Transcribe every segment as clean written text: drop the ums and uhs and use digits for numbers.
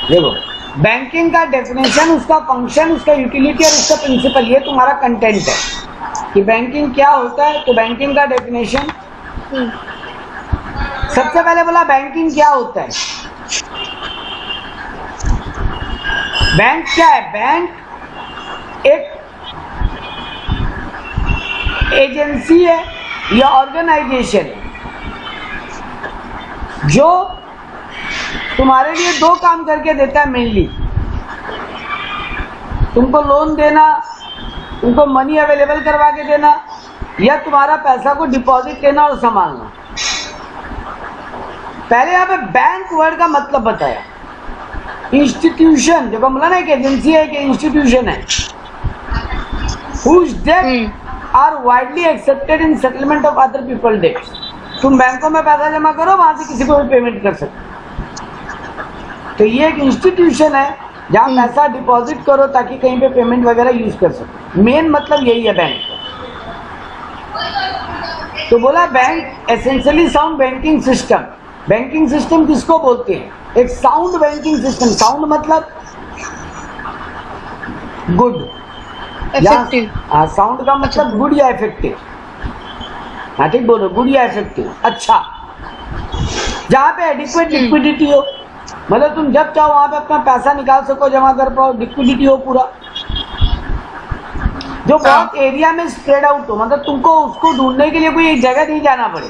देखो, बैंकिंग का डेफिनेशन, उसका फंक्शन, उसका यूटिलिटी और उसका प्रिंसिपल, ये तुम्हारा कंटेंट है कि बैंकिंग क्या होता है। तो बैंकिंग का डेफिनेशन, सबसे पहले बोला बैंकिंग क्या होता है। बैंक क्या है? बैंक एक एजेंसी है या ऑर्गेनाइजेशन है जो तुम्हारे लिए दो काम करके देता है मेनली। तुमको लोन देना, तुमको मनी अवेलेबल करवा के देना, या तुम्हारा पैसा को डिपॉजिट लेना और संभालना। पहले यहाँ पे बैंक वर्ड का मतलब बताया। इंस्टीट्यूशन, जब बोला ना एक एजेंसी है, एक इंस्टीट्यूशन है, whose debt are widely accepted in settlement of other people debts। तुम बैंकों में पैसा जमा करो, वहां से किसी को भी पेमेंट कर सकते। तो ये एक इंस्टीट्यूशन है जहां पैसा डिपॉजिट करो ताकि कहीं पे पेमेंट वगैरह यूज कर सको। मेन मतलब यही है बैंक। तो बोला bank essentially sound banking system. Banking system किसको बोलते हैं? एक साउंड बैंकिंग सिस्टम। साउंड मतलब गुड, इफेक्टिव। साउंड का मतलब गुड या इफेक्टिव। हाँ ठीक बोलो, गुड या इफेक्टिव, अच्छा। जहाँ पे एडिक्वेट लिक्विडिटी हो, मतलब तुम जब चाहो वहां पे अपना पैसा निकाल सको, जमा कर पाओ, लिक्विडिटी हो पूरा। जो बहुत एरिया में स्प्रेड आउट हो, मतलब तुमको उसको ढूंढने के लिए कोई एक जगह नहीं जाना पड़े।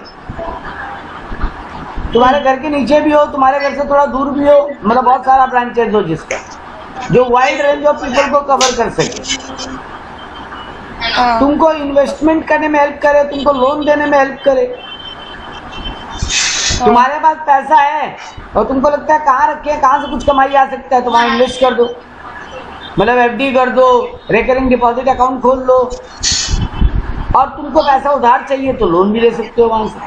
तुम्हारे घर के नीचे भी हो, तुम्हारे घर से थोड़ा दूर भी हो, मतलब बहुत सारा ब्रांचेज हो जिसका, जो वाइड रेंज ऑफ पीपल को कवर कर सके। तुमको इन्वेस्टमेंट करने में हेल्प करे, तुमको लोन देने में हेल्प करे। तुम्हारे पास पैसा है और तुमको लगता है कहाँ रखे, कहाँ से कुछ कमाई आ सकता है, तो वहां इन्वेस्ट कर दो, मतलब एफडी कर दो, रिकरिंग डिपॉजिट अकाउंट खोल लो। और तुमको पैसा उधार चाहिए तो लोन भी ले सकते हो वहां से।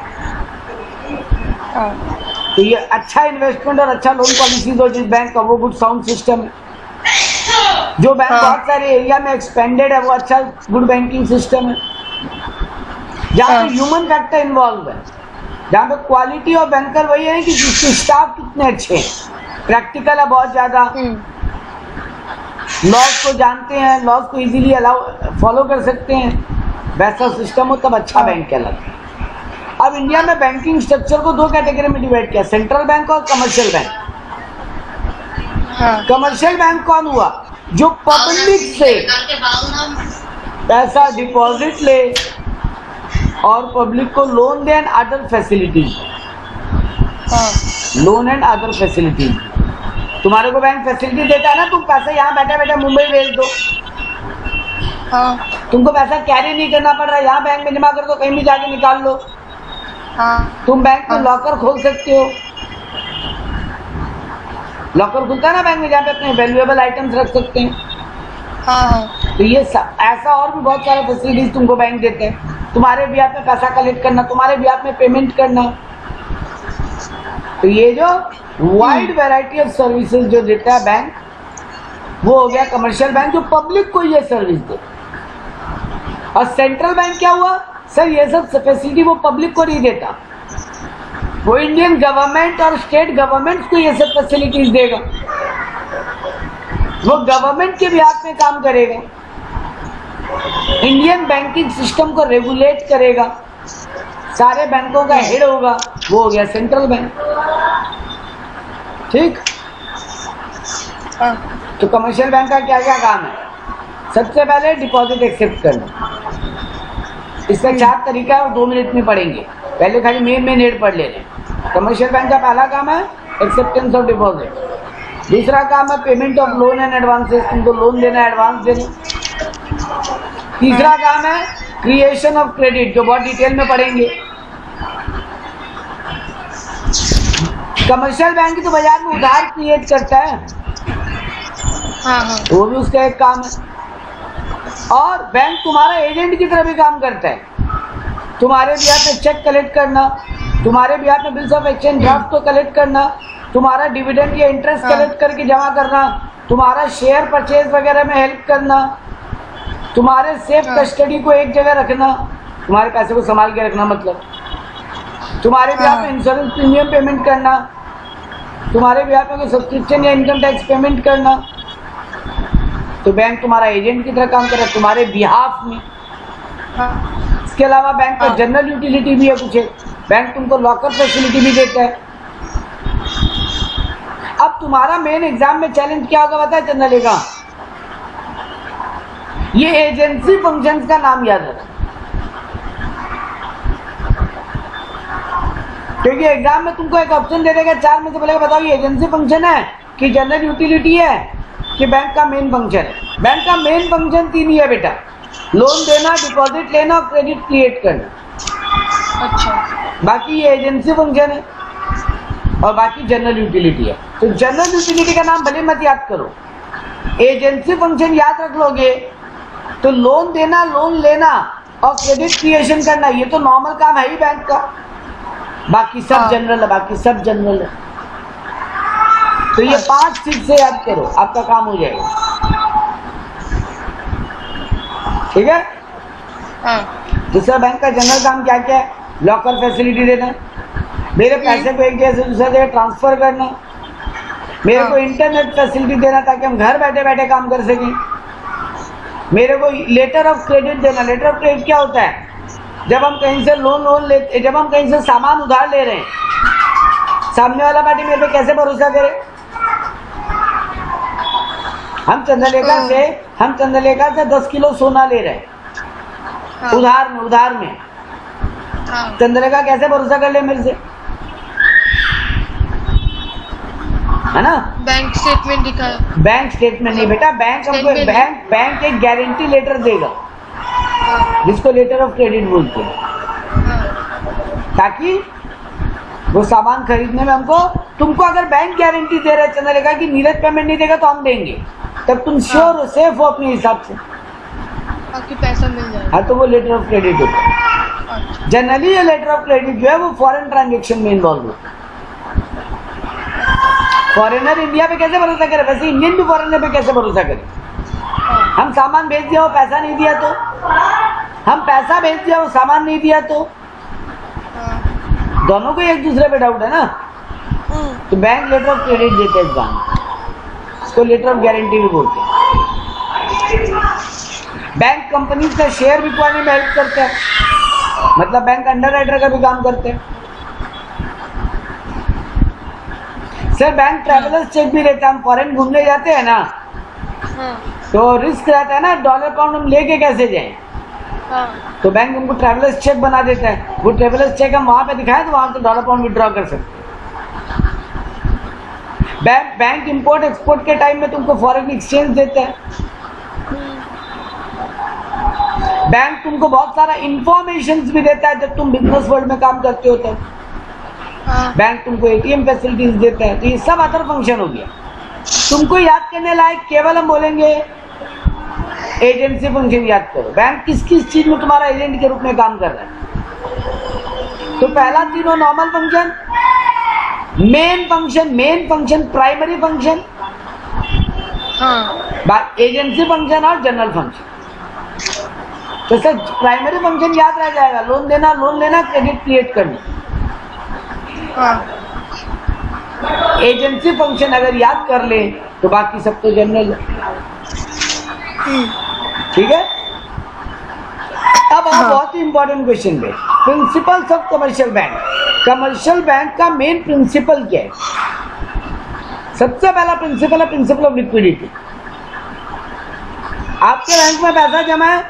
तो ये अच्छा इन्वेस्टमेंट और अच्छा लोन पॉलिसीज हो जिस बैंक का, वो गुड साउंड सिस्टम है। जो बैंक बहुत सारे एरिया में एक्सपेंडेड है, वो अच्छा गुड बैंकिंग सिस्टम है। जहाँ पे ह्यूमन फैक्टर इन्वॉल्व है, जहाँ पे क्वालिटी ऑफ बैंकर वही है कि जिसके स्टाफ कितने अच्छे हैं, प्रैक्टिकल है बहुत ज्यादा, लॉज को जानते हैं, लॉज को इजीली फॉलो कर सकते हैं, वैसा सिस्टम हो तब अच्छा बैंक कहलाता है। अब इंडिया में बैंकिंग स्ट्रक्चर को दो कैटेगरी में डिवाइड किया, सेंट्रल बैंक और कमर्शियल बैंक। कमर्शियल बैंक कौन हुआ? जो पब्लिक से पैसा डिपॉजिट ले और पब्लिक को loan they and other facilities. Loan and other facilities. तुम्हारे को बैंक फैसिलिटी देता है ना, तुम पैसा यहाँ बैठे बैठे मुंबई भेज दो। तुमको पैसा कैरी नहीं करना पड़ रहा है, यहाँ बैंक में जमा कर दो, कहीं भी जाके निकाल लो। तुम बैंक में लॉकर खोल सकते हो। लॉकर खुलता है ना बैंक में, जहाँ पे अपने वैल्यूएबल आइटम्स रख सकते हैं। तो ये ऐसा और भी बहुत सारा फैसिलिटीज तुमको बैंक देते हैं। तुम्हारे भी में पैसा कलेक्ट करना, तुम्हारे भी में पेमेंट करना। तो ये जो वाइड वैरायटी ऑफ सर्विसेज जो देता है बैंक, वो हो गया कमर्शियल बैंक, जो पब्लिक को ये सर्विस दे। और सेंट्रल बैंक क्या हुआ? सर ये सब फैसिलिटी वो पब्लिक को नहीं देता, वो इंडियन गवर्नमेंट और स्टेट गवर्नमेंट को ये सब फैसिलिटीज देगा। वो गवर्नमेंट के भी हाथ में काम करेगा, इंडियन बैंकिंग सिस्टम को रेगुलेट करेगा, सारे बैंकों का हेड होगा, वो हो गया सेंट्रल बैंक। ठीक। तो कमर्शियल बैंक का क्या क्या काम है? सबसे पहले डिपॉजिट एक्सेप्ट करना। इसका 4 तरीका है, 2 मिनट में पढ़ेंगे। पहले खाली मेन हेड पढ़ ले रहे हैं। कमर्शियल बैंक का पहला काम है एक्सेप्टेंस ऑफ डिपॉजिट। दूसरा काम है payment of loan and advances, तुमको लोन देना, एडवांस देना। तीसरा काम है क्रिएशन ऑफ क्रेडिट, जो बहुत डिटेल में पढ़ेंगे। कमर्शियल बैंक तो बाजार में उधार क्रिएट करता है, वो भी उसका एक काम है। और बैंक तुम्हारा एजेंट की तरह भी काम करता है, तुम्हारे बिहार पे चेक कलेक्ट करना, तुम्हारे बिहार में बिल्स ऑफ एक्सचेंज ड्राफ्ट को कलेक्ट करना, तुम्हारा डिविडेंड या इंटरेस्ट कलेक्ट करके जमा करना, तुम्हारा शेयर परचेज वगैरह में हेल्प करना, तुम्हारे सेफ कस्टडी को एक जगह रखना, तुम्हारे पैसे को संभाल के रखना, मतलब तुम्हारे बिहार में इंश्योरेंस प्रीमियम पेमेंट करना, तुम्हारे बिहाफ में सब्सक्रिप्शन या इनकम टैक्स पेमेंट करना, तो बैंक तुम्हारा एजेंट की तरह काम कर रहा है तुम्हारे बिहाफ में। इसके अलावा बैंक का जनरल यूटिलिटी भी है कुछ है, बैंक तुमको लॉकर फैसिलिटी भी देता है। अब तुम्हारा मेन एग्जाम में चैलेंज क्या होगा पता है चंद्रले का? ये एजेंसी फंक्शंस का नाम याद रखना, क्योंकि एग्जाम में तुमको एक ऑप्शन दे देगा 4 में से, बोलेगा बताओ ये एजेंसी फंक्शन है कि जनरल यूटिलिटी है कि बैंक का मेन फंक्शन है। बैंक का मेन फंक्शन 3 ही है बेटा, लोन देना, डिपॉजिट लेना और क्रेडिट क्रिएट करना। अच्छा, बाकी ये एजेंसी फंक्शन है और बाकी जनरल यूटिलिटी है। तो जनरल यूटिलिटी का नाम भले मत याद करो, एजेंसी फंक्शन याद रख लोगे तो लोन देना, लोन लेना और क्रेडिट क्रिएशन करना ये तो नॉर्मल काम है ही बैंक का, बाकी सब जनरल है, बाकी सब जनरल है। तो ये 5 चीज से याद करो, आपका काम हो जाएगा। ठीक है? दूसरा बैंक का जनरल काम क्या क्या है? लॉकर फैसिलिटी देना, मेरे पैसे को एक जगह से दूसरी जगह ट्रांसफर करना, मेरे को इंटरनेट फैसिलिटी देना ताकि हम घर बैठे बैठे काम कर सकें, मेरे को लेटर ऑफ क्रेडिट देना। लेटर ऑफ क्रेडिट क्या होता है? जब हम कहीं से लोन लेते, जब हम कहीं से सामान उधार ले रहे हैं, सामने वाला पार्टी मेरे पे कैसे भरोसा करे? हम चंद्रलेखा से 10 किलो सोना ले रहे हैं उधार में चंद्रलेखा कैसे भरोसा कर ले मेरे से? है ना? बैंक स्टेटमेंट दिखाओ। बैंक स्टेटमेंट नहीं बेटा, बैंक एक गारंटी लेटर देगा जिसको लेटर ऑफ क्रेडिट बोलते हैं, ताकि वो सामान खरीदने में तुमको अगर बैंक गारंटी दे रहे चंद्रलेखा कि नीरज पेमेंट नहीं देगा तो हम देंगे, तब तुम श्योर हो, सेफ हो अपने हिसाब से, आपकी पैसा मिल जाएगा। हाँ, तो वो लेटर ऑफ क्रेडिट होता है। जनरली ये लेटर ऑफ क्रेडिट जो है वो फॉरेन ट्रांजेक्शन में इन्वॉल्व होता है। फॉरेनर इंडिया पे कैसे भरोसा करे, वैसे इंडियन भी फॉरेनर पे कैसे भरोसा करे? हम सामान भेज दिया वो पैसा नहीं दिया तो, हम पैसा भेज दिया वो सामान नहीं दिया तो, दोनों को एक दूसरे पे डाउट है ना। तो बैंक लेटर ऑफ क्रेडिट देते हैं इस बैंक, इसको लेटर ऑफ गारंटी भी बोलते हैं। बैंक कंपनी का शेयर बिकवाने में हेल्प करता है, मतलब बैंक अंडर राइटर का भी काम करते हैं। सर बैंक ट्रैवलर्स चेक भी देता है, हम फॉरेन घूमने जाते हैं ना तो रिस्क रहता है ना, डॉलर पाउंड हम लेके कैसे जाएं, तो बैंक हमको ट्रैवलर्स चेक बना देता है। वो ट्रैवलर्स चेक हम वहां पे दिखाएं तो वहां से डॉलर पाउंड विड्रॉ कर सकते हैं। बैंक इंपोर्ट एक्सपोर्ट के टाइम में तुमको फॉरेन एक्सचेंज देता है। बैंक तुमको बहुत सारा इंफॉर्मेशन भी देता है जब तुम बिजनेस वर्ल्ड में काम करते हो तो। बैंक तुमको एटीएम फैसिलिटीज देता है। तो ये सब अदर फंक्शन हो गया। तुमको याद करने लायक केवल हम बोलेंगे एजेंसी फंक्शन याद करो। बैंक किस किस चीज में तुम्हारा एजेंट के रूप में काम कर रहा है। तो पहला तीनों normal function, main function, primary function, agency function और जनरल फंक्शन। तो सर प्राइमरी फंक्शन याद रह जाएगा, लोन लेना, क्रेडिट क्रिएट करना। एजेंसी फंक्शन अगर याद कर ले तो बाकी सब तो जनरल है। ठीक है। अब आप बहुत ही इंपॉर्टेंट क्वेश्चन पे, principles of commercial bank. Commercial bank का मेन प्रिंसिपल क्या है? सबसे पहला प्रिंसिपल है प्रिंसिपल ऑफ लिक्विडिटी। आपके बैंक में पैसा जमा है,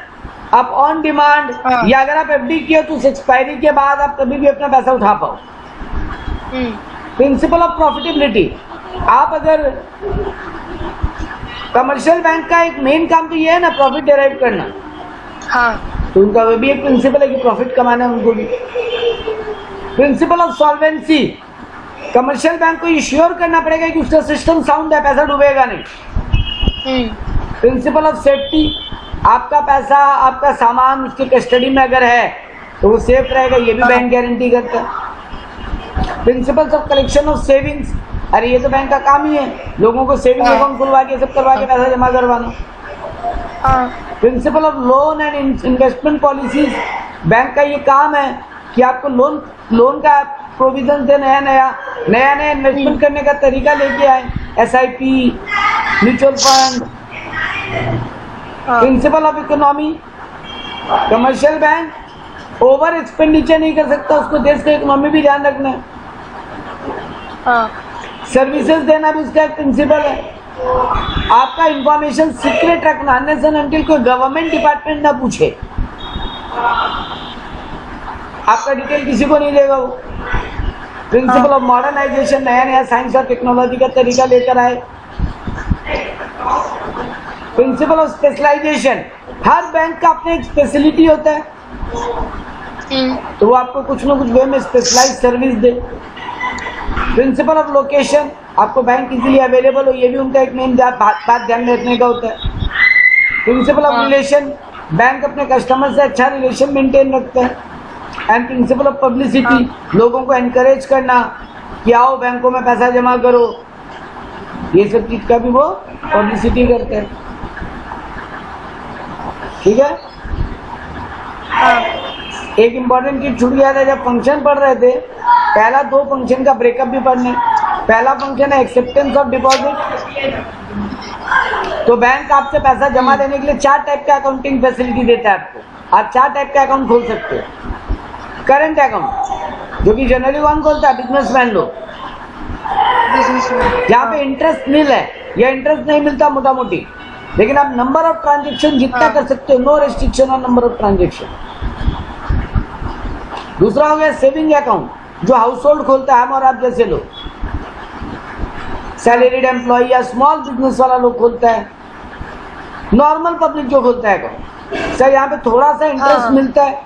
आप ऑन डिमांड या अगर आप एफडी किए तो उस एक्सपायरी के बाद आप कभी भी अपना पैसा उठा पाओ। प्रिंसिपल ऑफ प्रॉफिटेबिलिटी, आप अगर कमर्शियल बैंक का एक मेन काम तो ये है ना प्रॉफिट डेराइव करना। तो उनका वो भी एक प्रिंसिपल है कि प्रॉफिट कमाना है उनको भी। Principle of solvency, commercial bank को इंश्योर करना पड़ेगा कि उसका सिस्टम साउंड है, पैसा डूबेगा नहीं। प्रिंसिपल ऑफ सेफ्टी, आपका पैसा, आपका सामान उसकी कस्टडी में अगर है तो वो सेफ रहेगा, ये भी बैंक गारंटी करता है। Principles of collection of savings, अरे ये तो बैंक का काम ही है, लोगों को सेविंग अकाउंट खुलवा के सब करवा के पैसा जमा करवाना। Principle of loan and investment policies, bank का ये काम है कि आपको लोन का प्रोविजन थे, नया नया इन्वेस्टमेंट करने का तरीका लेके आए, SIP, mutual fund, principle of economy. Commercial bank over expenditure नहीं कर सकता, उसको देश का इकोनॉमी भी ध्यान रखना है। सर्विसेज देना भी उसका एक प्रिंसिपल है। आपका इंफॉर्मेशन सीक्रेट रखना, अनलेस एंड अनटिल कोई गवर्नमेंट डिपार्टमेंट ना पूछे, आपका डिटेल किसी को नहीं देगा वो। प्रिंसिपल ऑफ मॉडर्नाइजेशन, नया साइंस और टेक्नोलॉजी का तरीका लेकर आए। प्रिंसिपल ऑफ स्पेशलाइजेशन, हर बैंक का अपना एक स्पेशलिटी होता है, तो वो आपको कुछ ना कुछ वे में स्पेशलाइज सर्विस दे। प्रिंसिपल ऑफ लोकेशन, आपको बैंक इजीली अवेलेबल हो, ये भी उनका एक मेन बात ध्यान में रखने का होता है। प्रिंसिपल ऑफ रिलेशन, बैंक अपने कस्टमर से अच्छा रिलेशन मेंटेन रखता है। एंड प्रिंसिपल ऑफ पब्लिसिटी, लोगों को एनकरेज करना कि आओ बैंकों में पैसा जमा करो, ये सब चीज का भी वो पब्लिसिटी करते हैं। ठीक है। एक इम्पोर्टेंट चीज छूट गया था, जब फंक्शन पढ़ रहे थे, पहला 2 फंक्शन का ब्रेकअप भी पढ़ने। पहला फंक्शन है एक्सेप्टेंस ऑफ डिपॉजिट, तो बैंक आपसे पैसा जमा लेने के लिए 4 टाइप का अकाउंटिंग फैसिलिटी देता है आपको। आप 4 टाइप का अकाउंट खोल सकते हो। करंट अकाउंट, जो कि जनरली कौन खोलता है? बिजनेसमैन लोग, जहाँ पे इंटरेस्ट मिल है या इंटरेस्ट नहीं मिलता मोटा मोटी, लेकिन आप नंबर ऑफ ट्रांजेक्शन जितना कर सकते हो, no restriction on number of transaction. दूसरा हो गया सेविंग अकाउंट, जो हाउस होल्ड खोलता है, हम और आप जैसे लोग, सैलरीड एम्प्लॉय या स्मॉल बिजनेस वाला लोग खोलता है, नॉर्मल पब्लिक जो खोलता है अकाउंट। सर यहाँ पे थोड़ा सा इंटरेस्ट मिलता है,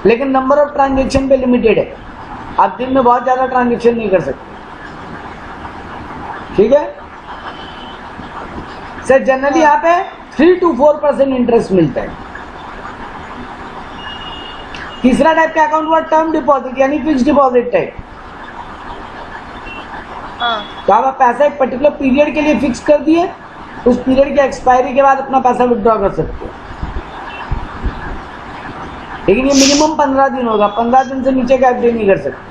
लेकिन नंबर ऑफ ट्रांजेक्शन पे लिमिटेड है, आप दिन में बहुत ज्यादा ट्रांजेक्शन नहीं कर सकते। ठीक है सर, जनरली यहाँ पे 3 to 4% इंटरेस्ट मिलता है। तीसरा टाइप का अकाउंट हुआ टर्म डिपॉजिट, यानी फिक्स डिपॉजिट टाइप। तो आप पैसा एक पर्टिकुलर पीरियड के लिए फिक्स कर दिए, उस पीरियड के एक्सपायरी के बाद अपना पैसा विड्रॉ कर सकते हो, लेकिन ये मिनिमम 15 दिन होगा, 15 दिन से नीचे का एफडी नहीं कर सकते।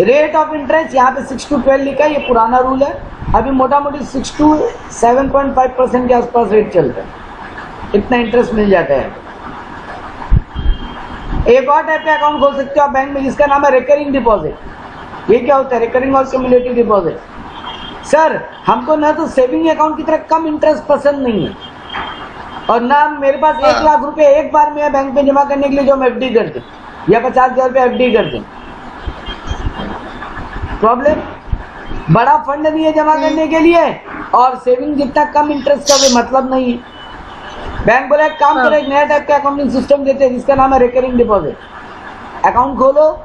रेट ऑफ इंटरेस्ट यहाँ पे 6 to 12 लिखा है, ये पुराना रूल है। अभी मोटा मोटी 6 to 7.5% के आसपास रेट चलता है, इतना इंटरेस्ट मिल जाता है। एक और टाइप का अकाउंट खोल सकते हो आप बैंक में, जिसका नाम है रिकरिंग डिपॉजिट। ये क्या होता है? रिकरिंग और क्यूमुलेटिव डिपॉजिट। सर हमको ना तो सेविंग अकाउंट की तरह कम इंटरेस्ट पसंद नहीं है, और ना मेरे पास 1 लाख रुपए एक बार में बैंक में जमा करने के लिए जो हम एफडी कर दें, या 50,000 रुपये एफडी कर दें। प्रॉब्लम, बड़ा फंड नहीं है जमा करने के लिए, और सेविंग जितना कम इंटरेस्ट का कोई मतलब नहीं है। बैंक बोला एक काम करो, एक नया टाइप का अकाउंटिंग सिस्टम देते हैं जिसका नाम है रिकरिंग डिपॉजिट। अकाउंट खोलो,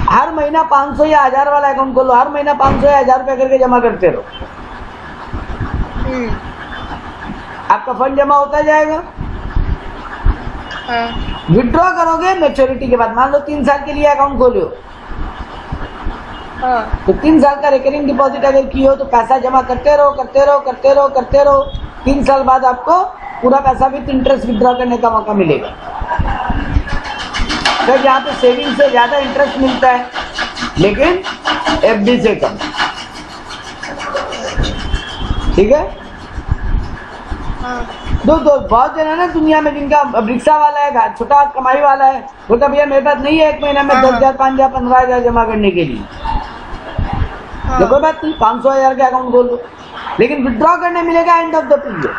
हर महीना 500 या 1000 वाला अकाउंट खोलो, हर महीना 500 या 1000 रुपए करके जमा करते रहो, आपका फंड जमा होता जाएगा। विड्रॉ करोगे मैच्योरिटी के बाद, मान लो 3 साल के लिए अकाउंट खोलो, तो 3 साल का रिकरिंग डिपॉजिट अगर किए हो तो पैसा जमा करते रहो करते रहो करते रहो करते रहो, 3 साल बाद आपको पूरा पैसा विद इंटरेस्ट विड्रॉ करने का मौका मिलेगा। तो यहाँ पे सेविंग से ज्यादा इंटरेस्ट मिलता है, लेकिन एफडी से कम। ठीक है। दो बहुत जन है ना दुनिया में जिनका रिक्शा वाला है, छोटा कमाई वाला है, बोलता भैया मेरे पास नहीं है एक महीना में 10,000, 5,000, 15,000 जमा करने के लिए। तो कोई बात नहीं, 500,000 का अकाउंट खोल दो, लेकिन विड्रॉ करने मिलेगा एंड ऑफ द पीरियड।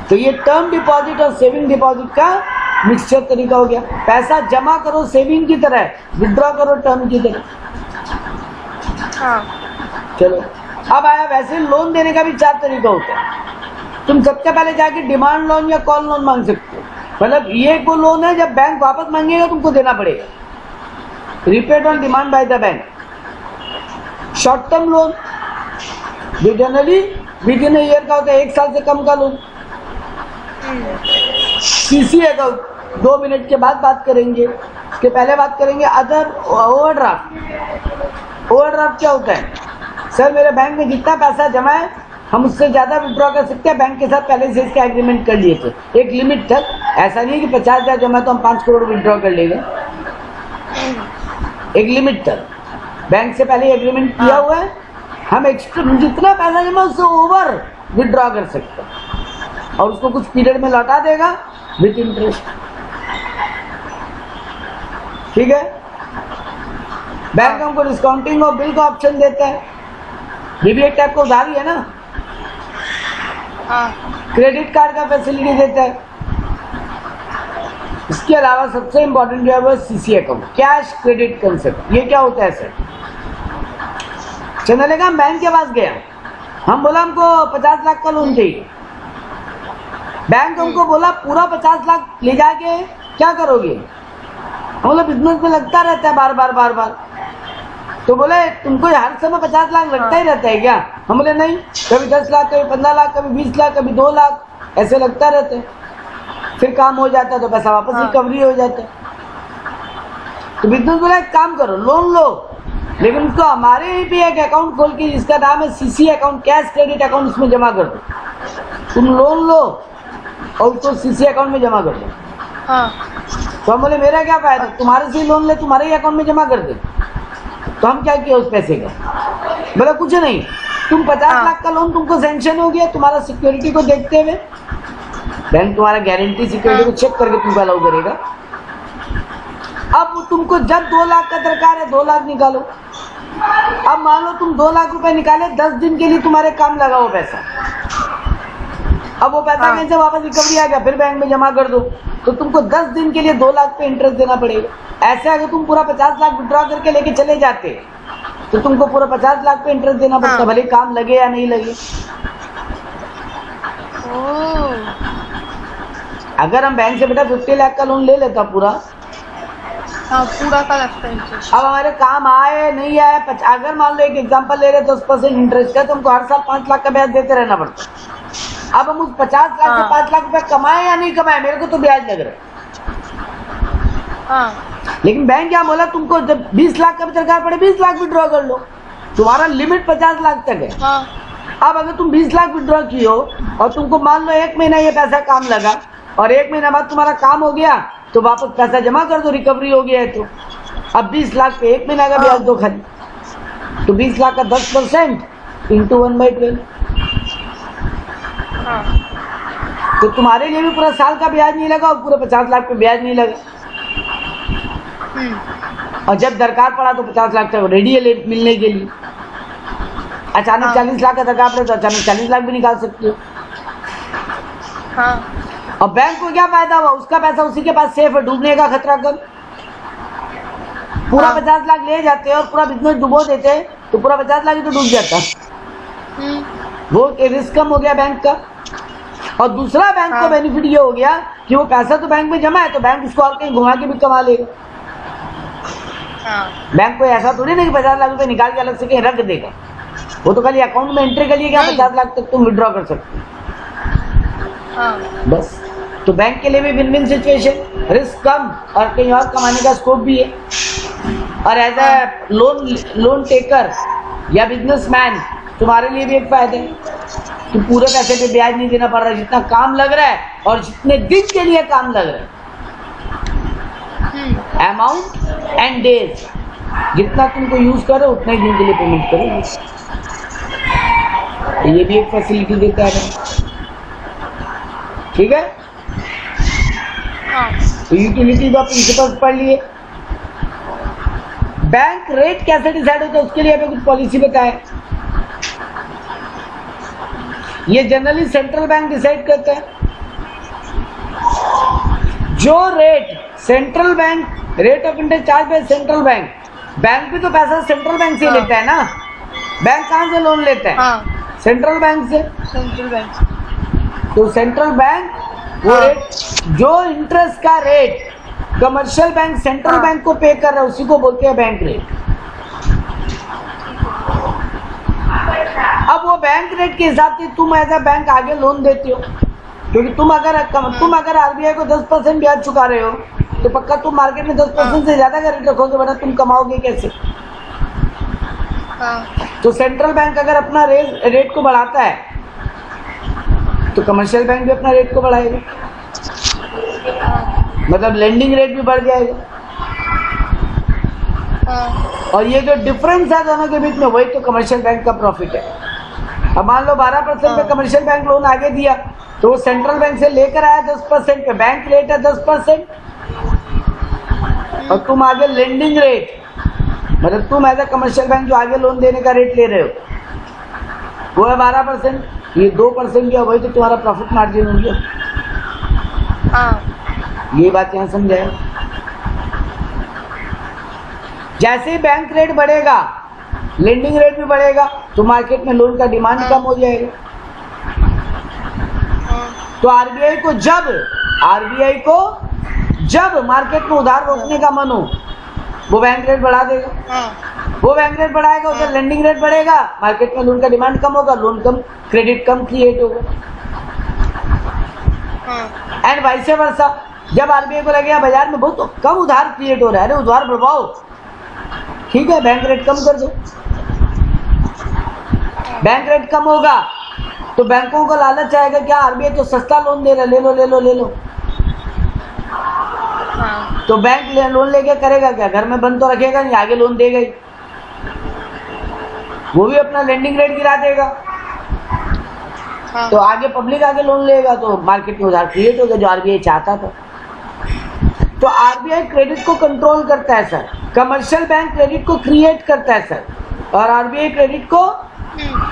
तो ये टर्म डिपॉजिट और सेविंग डिपॉजिट का मिक्सचर तरीका हो गया। पैसा जमा करो सेविंग की तरह, विड्रॉ करो टर्म की तरह। चलो अब आया, वैसे लोन देने का भी 4 तरीका होता है। तुम सबसे पहले जाके डिमांड लोन या कॉल लोन मांग सकते हो, मतलब ये वो लोन है जब बैंक वापस मांगेगा तुमको देना पड़ेगा, repaid on demand by the bank. Short term loan जो जनरली विदिन ईयर का होता है, 1 साल से कम का लोन। सीसी अकाउंट 2 मिनट के बाद बात करेंगे, उसके पहले बात करेंगे अदर ओवरड्राफ्ट। ओवरड्राफ्ट क्या होता है? सर मेरे बैंक में जितना पैसा जमा है हम उससे ज्यादा विड्रॉ कर सकते हैं। बैंक के साथ पहले से इसका एग्रीमेंट कर लिए थे एक लिमिट तक। ऐसा नहीं है कि 50,000 जमा तो हम 5 करोड़ विड्रॉ कर लेंगे। एक लिमिट तक बैंक से पहले एग्रीमेंट किया हुआ है। हम एक्स्ट्रा जितना पैसा जमा उससे ओवर विड्रॉ कर सकते हैं और उसको कुछ पीरियड में लौटा देगा विथ इंटरेस्ट। ठीक है। बैंक हमको डिस्काउंटिंग और बिल का ऑप्शन देता है। ये भी एक टाइप का उधारी है ना। क्रेडिट कार्ड का फैसिलिटी देता है। इसके अलावा सबसे इंपॉर्टेंट जो है वो CC account, cash credit concept. ये क्या होता है सर? चंद्रलेखा बैंक के पास गया, हम बोला हमको 50 लाख का लोन चाहिए। बैंक हमको बोला पूरा 50 लाख ले जाके क्या करोगे? हम बोला बिजनेस में लगता रहता है बार बार बार बार। तो बोले तुमको हर समय 50 लाख लगता ही रहता है क्या? हम बोले नहीं, कभी 10 लाख, कभी 15 लाख, कभी 20 लाख, कभी 2 लाख, ऐसे लगता रहता है। फिर काम हो जाता है तो पैसा वापस रिकवरी हो जाता है। तो बिजनेस बोला एक काम करो, लोन लो, लेकिन उसको हमारे ही पे एक अकाउंट खोल के जिसका नाम है CC account, cash credit account, उसमें जमा कर दो। तुम लोन लो और उसको सीसी अकाउंट में जमा कर दो। तो हम बोले मेरा क्या फायदा, तुम्हारे से लोन ले तुम्हारे ही अकाउंट में जमा कर दे। तो हम क्या किया उस पैसे का? बोला कुछ नहीं, तुम 50 लाख का लोन तुमको सैंक्शन हो गया, तुम्हारा सिक्योरिटी को देखते हुए बैंक तुम्हारा गारंटी सिक्योरिटी को चेक करके तुमको अलाउ करेगा। अब तुमको जब 2 लाख का दरकार है 2 लाख निकालो। अब मान लो तुम 2 लाख रुपए निकाले, 10 दिन के लिए तुम्हारे काम लगा वो पैसा। अब वो पैसा कैसे वापस रिकवरी आ गया, फिर बैंक में जमा कर दो। तो तुमको 10 दिन के लिए 2 लाख पे इंटरेस्ट देना पड़ेगा। ऐसे अगर तुम पूरा 50 लाख विड्रॉ करके लेके चले जाते तो तुमको पूरा 50 लाख पे इंटरेस्ट देना पड़ता, भले काम लगे या नहीं लगे। अगर हम बैंक से बेटा 50 लाख का लोन ले लेता पूरा, पूरा का लगता है इंटरेस्ट। अब हमारे काम आए नहीं आए, अगर मान लो एक एग्जांपल ले रहे 10% इंटरेस्ट का, तो हमको हर साल 5 लाख का ब्याज देते रहना पड़ता। अब हम उस 50 लाख से 5 लाख रुपए कमाए या नहीं कमाए, मेरे को तो ब्याज लग रहा है। लेकिन बैंक क्या बोला, तुमको जब 20 लाख का भी दरकार पड़े 20 लाख विड्रॉ कर लो, तुम्हारा लिमिट 50 लाख तक है। अब अगर तुम 20 लाख विड्रॉ की हो और तुमको मान लो 1 महीना ये पैसा काम लगा और 1 महीना बाद तुम्हारा काम हो गया, तो वापस पैसा जमा कर दो, रिकवरी हो गया है। तो अब 20 लाख पे 1 महीना का ब्याज दो खाली, तो 20 लाख का 10% इंटू 1/12। तो तुम्हारे लिए भी पूरा साल का ब्याज नहीं लगा और पूरे 50 लाख पे ब्याज नहीं लगा। और जब दरकार पड़ा तो 50 लाख तक रेडी है मिलने के लिए। अचानक 40 लाख का दरकार पड़े तो अचानक 40 लाख भी निकाल सकते हो। और बैंक को क्या फायदा हुआ, उसका पैसा उसी के पास सेफ है, डूबने का खतरा कम। पूरा 50 लाख ले जाते और पूरा बिजनेस डुबो देते तो पूरा 50 लाख ही तो डूब जाता। वो रिस्क कम हो गया बैंक का। और दूसरा बैंक को बेनिफिट ये हो गया कि वो पैसा तो बैंक में जमा है, तो बैंक उसको और कहीं घुमा के भी कमा लेगा। बैंक को ऐसा थोड़ी ना कि 50 लाख रुपए निकाल के अलग से कहीं रख देगा, वो तो खाली अकाउंट में एंट्री कर लिए 50 लाख तक तुम विड्रॉ कर सकते हो। बस। तो बैंक के लिए भी विन विन सिचुएशन, रिस्क कम और कहीं और कमाने का स्कोप भी है। और एज ए लोन टेकर या बिजनेसमैन तुम्हारे लिए भी एक फायदा है कि पूरे पैसे पे ब्याज नहीं देना पड़ रहा, जितना काम लग रहा है और जितने दिन के लिए काम लग रहा है, अमाउंट एंड डेज, जितना तुमको यूज करो उतना ही दिन के लिए पेमेंट करो। ये भी एक फैसिलिटी देता है। ठीक है। तो यूटिलिटीज और प्रिंसिपल्स पढ़ लिए। बैंक रेट कैसे डिसाइड होता है उसके लिए हमें कुछ पॉलिसी बताए। ये जनरली सेंट्रल बैंक डिसाइड करता है। जो rate central bank, rate of interest charge by central bank, bank भी तो पैसा सेंट्रल बैंक से लेता है ना। बैंक कहाँ से लोन लेता है? सेंट्रल बैंक से। Central bank. तो सेंट्रल बैंक वो रेट, जो इंटरेस्ट का rate commercial bank central bank को पे कर रहा है उसी को बोलते हैं बैंक रेट। अब वो बैंक रेट के हिसाब से तुम एज ए बैंक आगे लोन देते हो, क्योंकि तुम अगर आरबीआई को 10% ब्याज चुका रहे हो तो पक्का तुम मार्केट में 10% से ज्यादा का रेट रखोगे, वरना तुम कमाओगे कैसे? तो सेंट्रल बैंक अगर अपना रेट को बढ़ाता है तो कमर्शियल बैंक भी अपना रेट को बढ़ाएगा, मतलब लेंडिंग रेट भी बढ़ जाएगा। और ये जो डिफरेंस है दोनों के बीच में, वही तो कमर्शियल बैंक का प्रॉफिट है। अब मान लो 12% पे कमर्शियल बैंक लोन आगे दिया, तो वो सेंट्रल बैंक से लेकर आया 10% पे, बैंक रेट है 10%, और तुम आगे लेंडिंग रेट, मतलब तुम एज ए कमर्शियल बैंक जो आगे लोन देने का रेट ले रहे हो वो है 12%, ये 2% दिया, वही तो तुम्हारा प्रॉफिट मार्जिन हो गया। ये बात यहाँ समझाए। जैसे ही बैंक रेट बढ़ेगा लेंडिंग रेट भी बढ़ेगा, तो मार्केट में लोन का डिमांड कम हो जाएगा। तो आरबीआई को जब मार्केट में उधार रोकने का मन हो, वो बैंक रेट बढ़ा देगा। वो बैंक रेट बढ़ाएगा, उधर लेंडिंग रेट बढ़ेगा, मार्केट में लोन का डिमांड कम होगा, लोन कम, क्रेडिट कम क्रिएट होगा। एंड वाइस वर्सा, जब आरबीआई को लगेगा बाजार में बहुत कम उधार क्रिएट हो रहा है, अरे उधार बढ़वाओ, ठीक है बैंक रेट कम कर दो। बैंक रेट कम होगा तो बैंकों को लालच आएगा, क्या आरबीआई तो सस्ता लोन दे रहा है, ले लो। तो बैंक लोन लेके करेगा क्या, घर में बंद तो रखेगा नहीं, आगे लोन देगा ही, वो भी अपना लेंडिंग रेट गिरा देगा। तो आगे पब्लिक आगे लोन लेगा, तो मार्केट में उधार क्रिएट होगा, जो आरबीआई चाहता था। तो आरबीआई क्रेडिट को कंट्रोल करता है सर, कमर्शियल बैंक क्रेडिट को क्रिएट करता है सर, और आरबीआई क्रेडिट को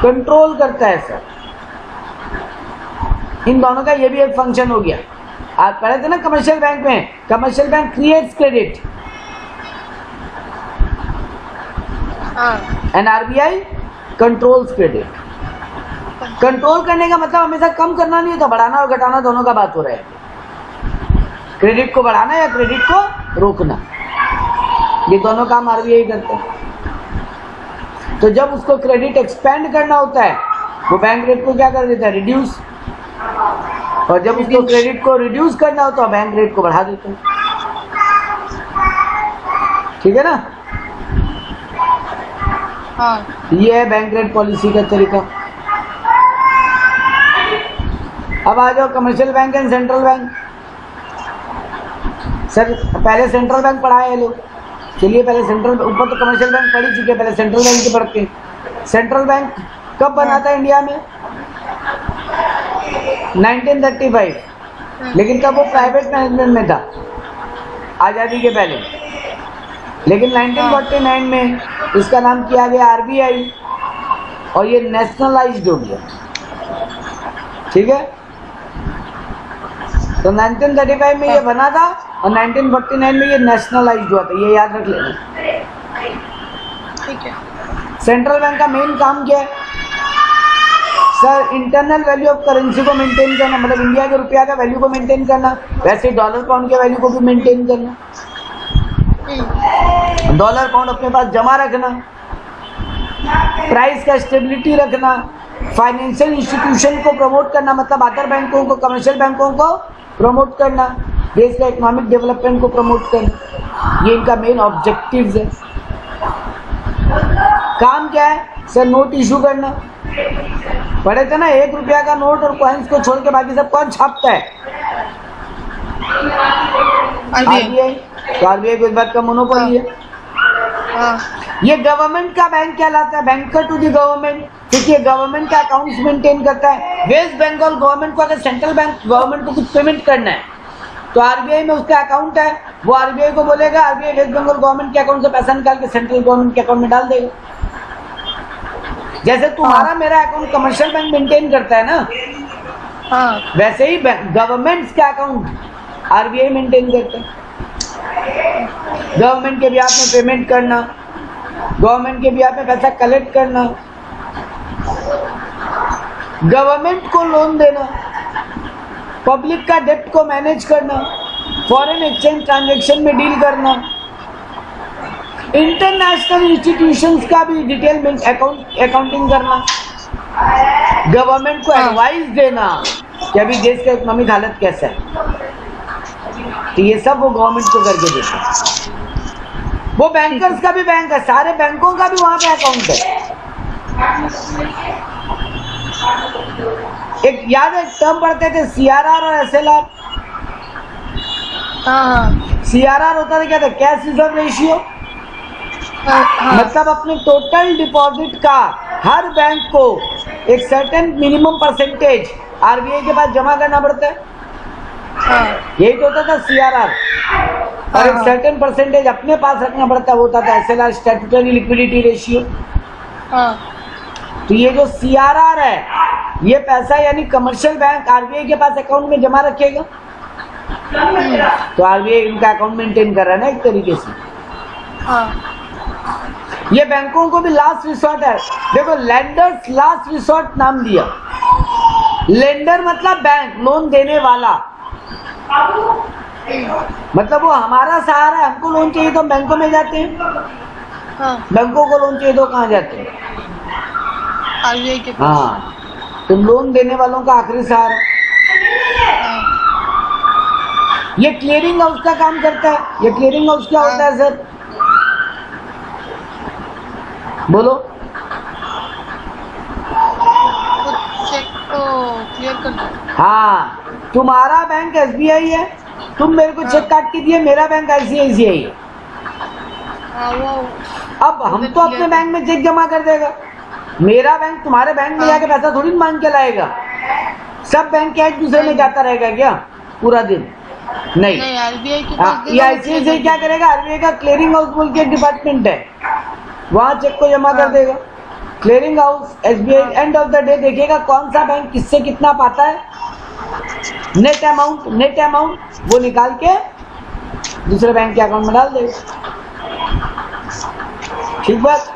कंट्रोल करता है सर। इन दोनों का ये भी एक फंक्शन हो गया। आप पढ़े थे ना कमर्शियल बैंक में, commercial bank creates credit and RBI controls credit. Control करने का मतलब हमेशा कम करना नहीं होता, बढ़ाना और घटाना दोनों का बात हो रहा है। क्रेडिट को बढ़ाना या क्रेडिट को रोकना, ये दोनों काम आरबीआई करता है। तो जब उसको क्रेडिट एक्सपेंड करना होता है, वो बैंक रेट को क्या कर देता है, रिड्यूस, और जब उसको क्रेडिट को रिड्यूस करना होता है, बैंक रेट को बढ़ा देता है। ठीक है ना? ये है बैंक रेट पॉलिसी का तरीका। अब आ जाओ commercial bank and central bank. Sir पहले सेंट्रल बैंक पढ़ा है लोग, चलिए पहले सेंट्रल, ऊपर तो कमर्शियल बैंक पढ़ ही चुके, पहले सेंट्रल बैंक की पढ़ते हैं। सेंट्रल बैंक कब बना था इंडिया में? 1935, लेकिन तब वो प्राइवेट मैनेजमेंट में था, आज़ादी के पहले। लेकिन 1949 में इसका नाम किया गया आरबीआई, और ये नेशनलाइज्ड हो गया। ठीक है, तो 1935 में ये बना था और 1949 में ये नेशनलाइज्ड हुआ था, ये याद रख लेना। ठीक है। सेंट्रल बैंक का मेन काम क्या है sir? Internal value of currency को मेंटेन करना, मतलब इंडिया के रुपया का वैल्यू को मेंटेन करना, वैसे डॉलर पाउंड के वैल्यू को भी मेंटेन करना। डॉलर पाउंड अपने पास जमा रखना, प्राइस का स्टेबिलिटी रखना, फाइनेंशियल इंस्टीट्यूशन को प्रमोट करना, मतलब अदर बैंकों को, कमर्शियल बैंकों को प्रमोट करना, देश का इकोनॉमिक डेवलपमेंट को प्रमोट करना, ये इनका मेन ऑब्जेक्टिव्स है। काम क्या है सर? नोट इशू करना। पढ़े थे ना, 1 रुपया का नोट और कॉइन्स को छोड़ के बाकी सब कौन छापता है? आरबीआई। तो आरबीआई को इस बात का मोनोपोली है। ये गवर्नमेंट का बैंक कहलाता है, बैंकर टू द गवर्नमेंट, क्योंकि ये गवर्नमेंट का अकाउंट्स मेंटेन करता है। वेस्ट बंगाल गवर्नमेंट को अगर सेंट्रल बैंक गवर्नमेंट को कुछ पेमेंट करना है, तो आरबीआई में उसका अकाउंट है, वो आरबीआई को बोलेगा, आरबीआई वेस्ट बंगाल गवर्नमेंट के अकाउंट से पैसा निकाल के सेंट्रल गवर्नमेंट के अकाउंट में डाल देगा। जैसे तुम्हारा मेरा अकाउंट कमर्शियल बैंक मेंटेन करता है ना, वैसे ही गवर्नमेंट का अकाउंट आरबीआई मेंटेन करता है। गवर्नमेंट के बिहाफ में पेमेंट करना, गवर्नमेंट के बिहाफ में पैसा कलेक्ट करना, गवर्नमेंट को लोन देना, पब्लिक का डेब्ट को मैनेज करना, फॉरेन एक्सचेंज ट्रांजैक्शन में डील करना, इंटरनेशनल इंस्टीट्यूशंस का भी डिटेल में अकाउंटिंग करना, गवर्नमेंट को एडवाइस देना कि अभी देश का इकोनॉमिक हालत कैसा है, तो ये सब वो गवर्नमेंट को करके देता है। वो बैंकर्स का भी बैंक है, सारे बैंकों का भी वहां पे अकाउंट है। एक याद है टर्म पढ़ते थे CRR और SLR। CRR होता था क्या था, कैश रिजर्व रेशियो। मतलब अपने टोटल डिपॉजिट का हर बैंक को एक सर्टेन मिनिमम परसेंटेज RBI के पास जमा करना पड़ता है। यही तो होता था CRR। और एक सर्टेन परसेंटेज अपने पास रखना पड़ता है, वो होता था SLR, स्टैट्यूटरी लिक्विडिटी रेशियो। तो ये जो CRR है, ये पैसा यानी कमर्शियल बैंक RBI के पास अकाउंट में जमा रखेगा। तो RBI इनका अकाउंट मेंटेन कर रहा है ना एक तरीके से। ये बैंकों को भी लास्ट रिसोर्ट है। देखो, लेंडर्स लास्ट रिसोर्ट नाम दिया। लेंडर मतलब बैंक, लोन देने वाला। मतलब वो हमारा सहारा है, हमको लोन चाहिए तो हम बैंकों में जाते हैं। बैंकों को लोन चाहिए तो कहाँ जाते हैं? RBI के पास। हाँ, तो लोन देने वालों का आखिरी सहारा। ये क्लियरिंग हाउस का काम करता है। ये क्लियरिंग हाउस क्या होता है सर, बोलो? चेक को क्लियर करना। हाँ, तुम्हारा बैंक SBI है, तुम मेरे को चेक काट के दिए, मेरा बैंक ICICI है। अब हम तो अपने बैंक में चेक जमा कर देगा। मेरा बैंक तुम्हारे बैंक में जाके पैसा थोड़ी मांग के लाएगा। सब बैंक क्या एक दूसरे में जाता रहेगा क्या पूरा दिन? नहीं, RBI के पास ये ICICI क्या करेगा, RBI का क्लियरिंग हाउस बोल के डिपार्टमेंट है, वहाँ चेक को जमा कर देगा। Clearing house SBI end of the day देखेगा कौन सा बैंक किससे कितना पाता है, नेट अमाउंट वो निकाल के दूसरे बैंक के अकाउंट में डाल देगा। ठीक बात।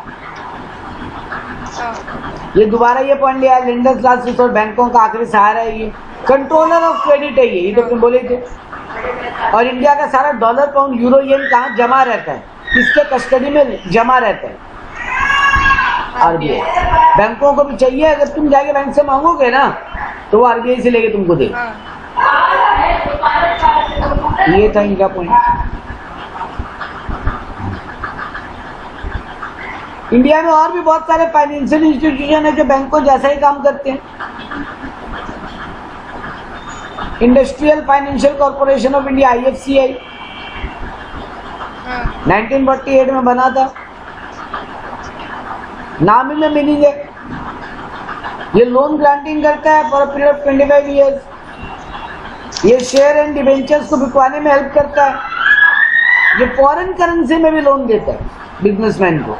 ये दोबारा ये पॉइंट लिया, लेंडर्स लास्ट रिसोर्ट, बैंकों का आखिरी सहारा है। ये कंट्रोलर ऑफ क्रेडिट है। ये तो तुम बोले थे। और इंडिया का सारा डॉलर, पाउंड, यूरो, येन कहाँ जमा रहता है, किसके कस्टडी में जमा रहता है? RBI। बैंकों को भी चाहिए, अगर तुम जाके बैंक से मांगोगे ना तो वो RBI से लेके तुमको देगा। ये था इनका पॉइंट। इंडिया में और भी बहुत सारे फाइनेंशियल इंस्टीट्यूशन है जो बैंकों जैसा ही काम करते हैं। Industrial financial corporation of India IFCI 1948 में बना था। नाम ही में मीनिंग है। ये लोन ग्रांटिंग करता है for a period of 25 years. ये शेयर एंड डिवेंचर्स को बिकवाने में हेल्प करता है। ये फॉरेन करेंसी में भी लोन देता है बिजनेसमैन को।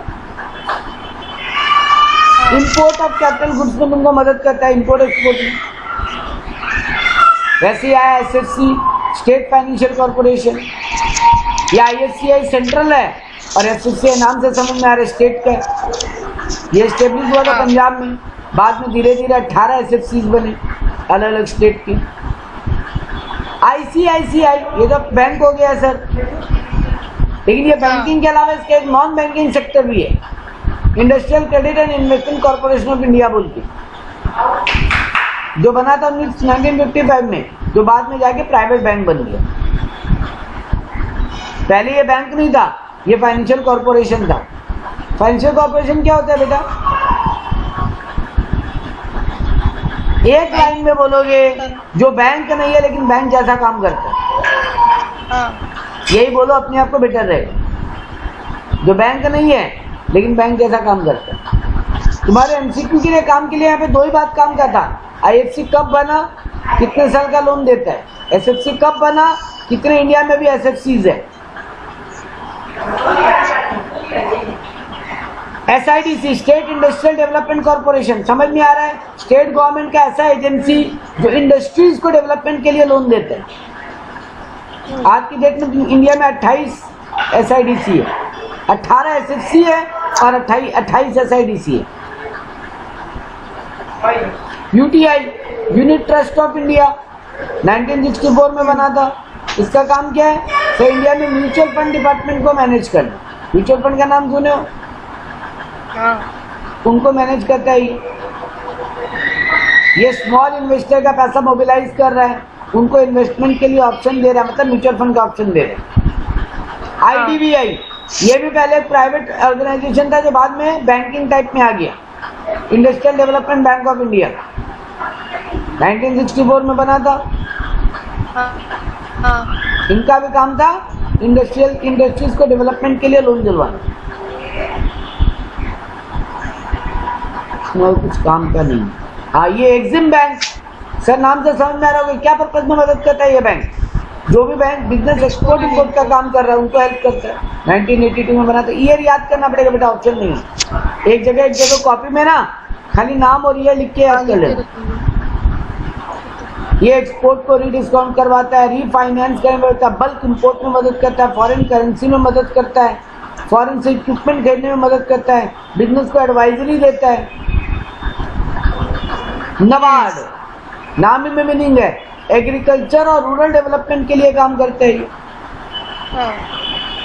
इंपोर्ट ऑफ कैपिटल गुड्स में तुमको मदद करता है, इंपोर्ट एक्सपोर्ट में। वैसे ही आया SFC, स्टेट फाइनेंशियल कॉर्पोरेशन। ये IFCI सेंट्रल है और SFCI नाम से समझ में आ रहा है स्टेट का। ये स्टेब्लिश हुआ था पंजाब में, बाद में धीरे धीरे 18 SFCs बने अलग अलग स्टेट के। ICICI ये तो बैंक हो गया सर, लेकिन ये बैंकिंग के अलावा इसका एक नॉन बैंकिंग सेक्टर भी है, industrial credit and investment corporation of India बोल के, जो बना था 1955 में, जो बाद में जाके प्राइवेट बैंक बन गया। पहले ये बैंक नहीं था, ये फाइनेंशियल कॉर्पोरेशन था। फाइनेंशियल कॉर्पोरेशन क्या होता है बेटा? एक लाइन में बोलोगे, जो बैंक नहीं है लेकिन बैंक जैसा काम करता है। यही बोलो, अपने आप को बेटर रहेगा। जो बैंक नहीं है लेकिन बैंक जैसा काम करता है। तुम्हारे MCQ के लिए काम के लिए यहाँ पे दो ही बात काम का था। IFC कब बना, कितने साल का लोन देता है। SFC कब बना, कितने इंडिया में भी SFCs है। SIDC, state industrial development corporation, समझ में आ रहा है? स्टेट गवर्नमेंट का ऐसा एजेंसी जो इंडस्ट्रीज को डेवलपमेंट के लिए लोन देता है। आज की डेट में इंडिया में 28 SIDC है, 18 SFC है और 28 SIDC है। UTI, unit trust of India, 1964 में बना था। इसका काम क्या है? तो इंडिया में म्यूचुअल फंड डिपार्टमेंट को मैनेज करना। म्यूचुअल फंड का नाम सुने हो? उनको मैनेज करता है। ये स्मॉल इन्वेस्टर का पैसा मोबिलाइज कर रहा है, उनको इन्वेस्टमेंट के लिए ऑप्शन दे रहा है, मतलब म्यूचुअल फंड का ऑप्शन दे रहा है। IDBI, ये भी पहले प्राइवेट ऑर्गेनाइजेशन था जो बाद में बैंकिंग टाइप में आ गया, industrial development bank of India. 1964 में बना था। इनका भी काम था इंडस्ट्रीज को डेवलपमेंट के लिए लोन दिलवाना, और कुछ काम का नहीं। हाँ, ये एक्सिम बैंक, सर नाम से समझ में आ रहा होगा क्या पर्पज में मदद करता है ये बैंक। जो भी बैंक बिजनेस एक्सपोर्ट इंपोर्ट का काम कर रहा है उनको हेल्प करता है। 1982 में बना था। ईयर याद करना पड़ेगा बेटा, ऑप्शन नहीं है। एक जगह कॉपी में ना खाली नाम और ईयर लिख के याद कर ले। ये एक्सपोर्ट को रीडिस्काउंट करवाता है, रीफाइनेंस करने में होता है, बल्क इंपोर्ट में मदद करता है, फॉरेन करेंसी में मदद करता है, फॉरेन से इक्विपमेंट खरीदने में मदद करता है, बिजनेस को एडवाइजरी देता है। नबार्ड नाम ही में मीनिंग है, एग्रीकल्चर और रूरल डेवलपमेंट के लिए काम करते हैं।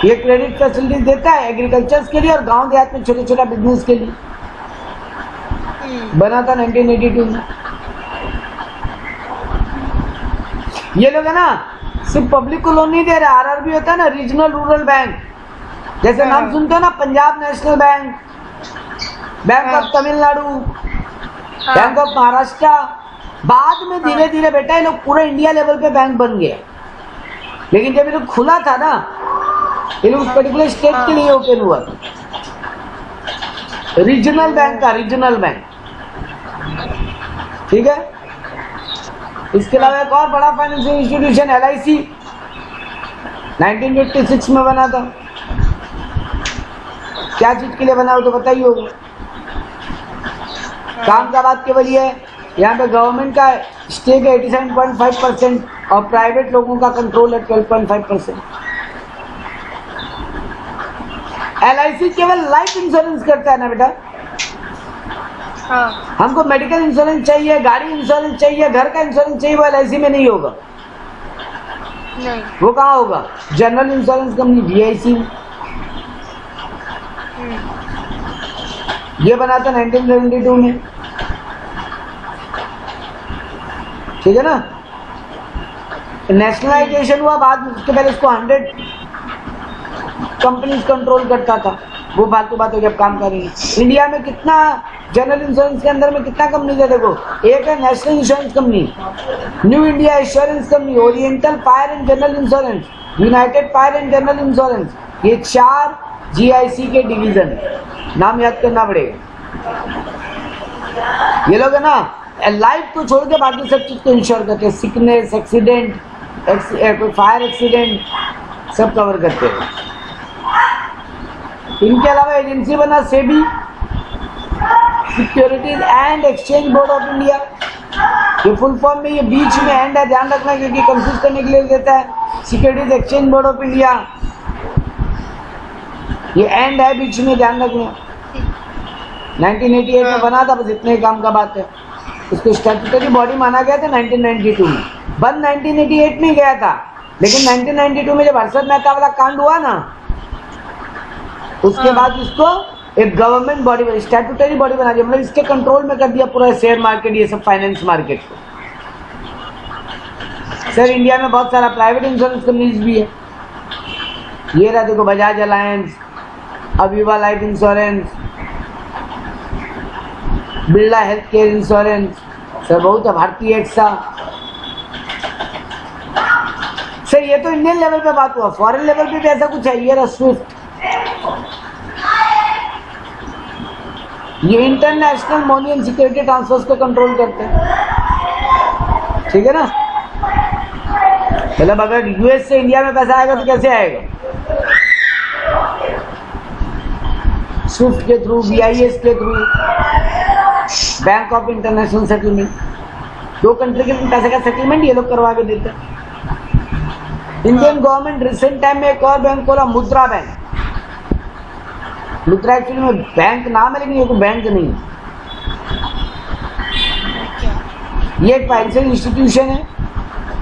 ये क्रेडिट फैसिलिटीज देता है एग्रीकल्चर के लिए और गांव देहात में छोटे छोटा बिजनेस के लिए। बना था 1982 में। ये लोग है ना सिर्फ पब्लिक को लोन नहीं दे रहे, आरआरबी होता है ना, रीजनल रूरल बैंक, जैसे नाम सुनते हो ना, Punjab national bank, bank of Tamil Nadu, bank of Maharashtra. बाद में धीरे धीरे बेटा ये लोग पूरे इंडिया लेवल पे बैंक बन गए, लेकिन जब ये लोग खुला था ना, ये लोग उस पर्टिकुलर स्टेट के लिए ओपन हुआ था। रीजनल बैंक का रीजनल बैंक, ठीक है। इसके अलावा एक और बड़ा फाइनेंशियल इंस्टीट्यूशन LIC 1956 में बना था। क्या चीज के लिए बना हो तो बताइए होगा। काम का बात केवल ये है, यहाँ पे गवर्नमेंट का स्टेक है 87.5% और प्राइवेट लोगों का कंट्रोल है 12.5%। LIC केवल लाइफ इंश्योरेंस करता है ना बेटा। हमको मेडिकल इंश्योरेंस चाहिए, गाड़ी इंश्योरेंस चाहिए, घर का इंश्योरेंस चाहिए, वो LIC में नहीं होगा। नहीं। वो कहाँ होगा? General insurance company GIC। ये बना था 1972 में, ठीक है ना। नेशनलाइजेशन हुआ बाद में, उसके पहले इसको 100 कंपनीज कंट्रोल करता था। वो फालतू बात हो, जब काम करेंगे। इंडिया में कितना जनरल इंश्योरेंस के अंदर में कितना कंपनीज है देखो। एक है national insurance company, new India insurance company, oriental fire and general insurance, United fire and general insurance. ये 4 GIC के डिवीजन, नाम याद करना पड़ेगा। ये लोग है ना लाइफ को छोड़ के बाकी सब चीज को इंश्योर करते हैं। सिकनेस, एक्सीडेंट, फायर एक्सीडेंट सब कवर करते हैं। इनके अलावा एजेंसी बना SEBI, securities and exchange board of India. ये फुल फॉर्म में ये बीच में एंड है, ध्यान रखना क्योंकि कंफ्यूज करने के लिए देता है। Securities exchange board of India, ये एंड है बीच में, ध्यान रखना। 1988 में बना था, बस इतने काम का बात है। इसको स्टैट्यूटरी बॉडी माना गया था 1992 में। बंद 1988 में गया था, लेकिन 1992 में जब हर्षद मेहता वाला कांड हुआ ना, उसके बाद इसको एक गवर्नमेंट बॉडी, स्टैट्यूटरी बॉडी बना दिया, मतलब इसके कंट्रोल में कर दिया पूरा शेयर मार्केट, ये सब फाइनेंस मार्केट को। सर इंडिया में बहुत सारा प्राइवेट इंश्योरेंस कंपनीज भी है। ये रहा देखो, Bajaj alliance, Aviva life insurance, Birla health care insurance, sir बहुत है, भारतीय एक्सा। सर ये तो इंडियन लेवल पे बात हुआ, फॉरेन लेवल पे भी ऐसा कुछ है। ये रहा स्विफ्ट, ये international money and security transfers को कंट्रोल करते हैं, ठीक है ना। मतलब अगर US से इंडिया में पैसा आएगा तो कैसे आएगा? स्विफ्ट के थ्रू, BIS के through, bank of international settlement. 2 country के पैसे का सेटलमेंट ये लोग करवा के देते हैं। इंडियन गवर्नमेंट रिसेंट टाइम में एक और बैंक खोला, मुद्रा बैंक। मुद्रा एक्चुअली में बैंक नाम है, लेकिन ये कोई बैंक नहीं है। ये एक फाइनेंशियल इंस्टीट्यूशन है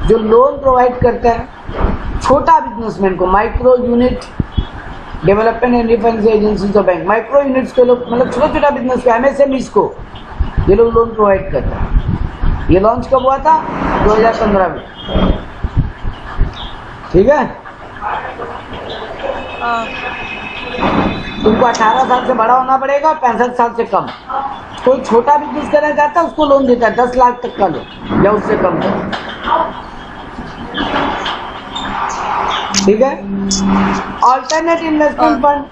जो लोन प्रोवाइड करता है छोटा बिजनेसमैन को, micro unit development and refinance agencies of bank. Micro units को लोग, मतलब छोटा छोटा बिजनेस को, MSMEs को ये लोग लोन प्रोवाइड करता है। ये लॉन्च कब हुआ था? 2015 में, ठीक है। तुमको 18 साल से बड़ा होना पड़ेगा, 65 साल से कम। कोई छोटा बिजनेस करना चाहता है उसको लोन देता है 10 लाख तक का लोन या उससे कम का। ठीक है। ऑल्टरनेट इन्वेस्टमेंट फंड,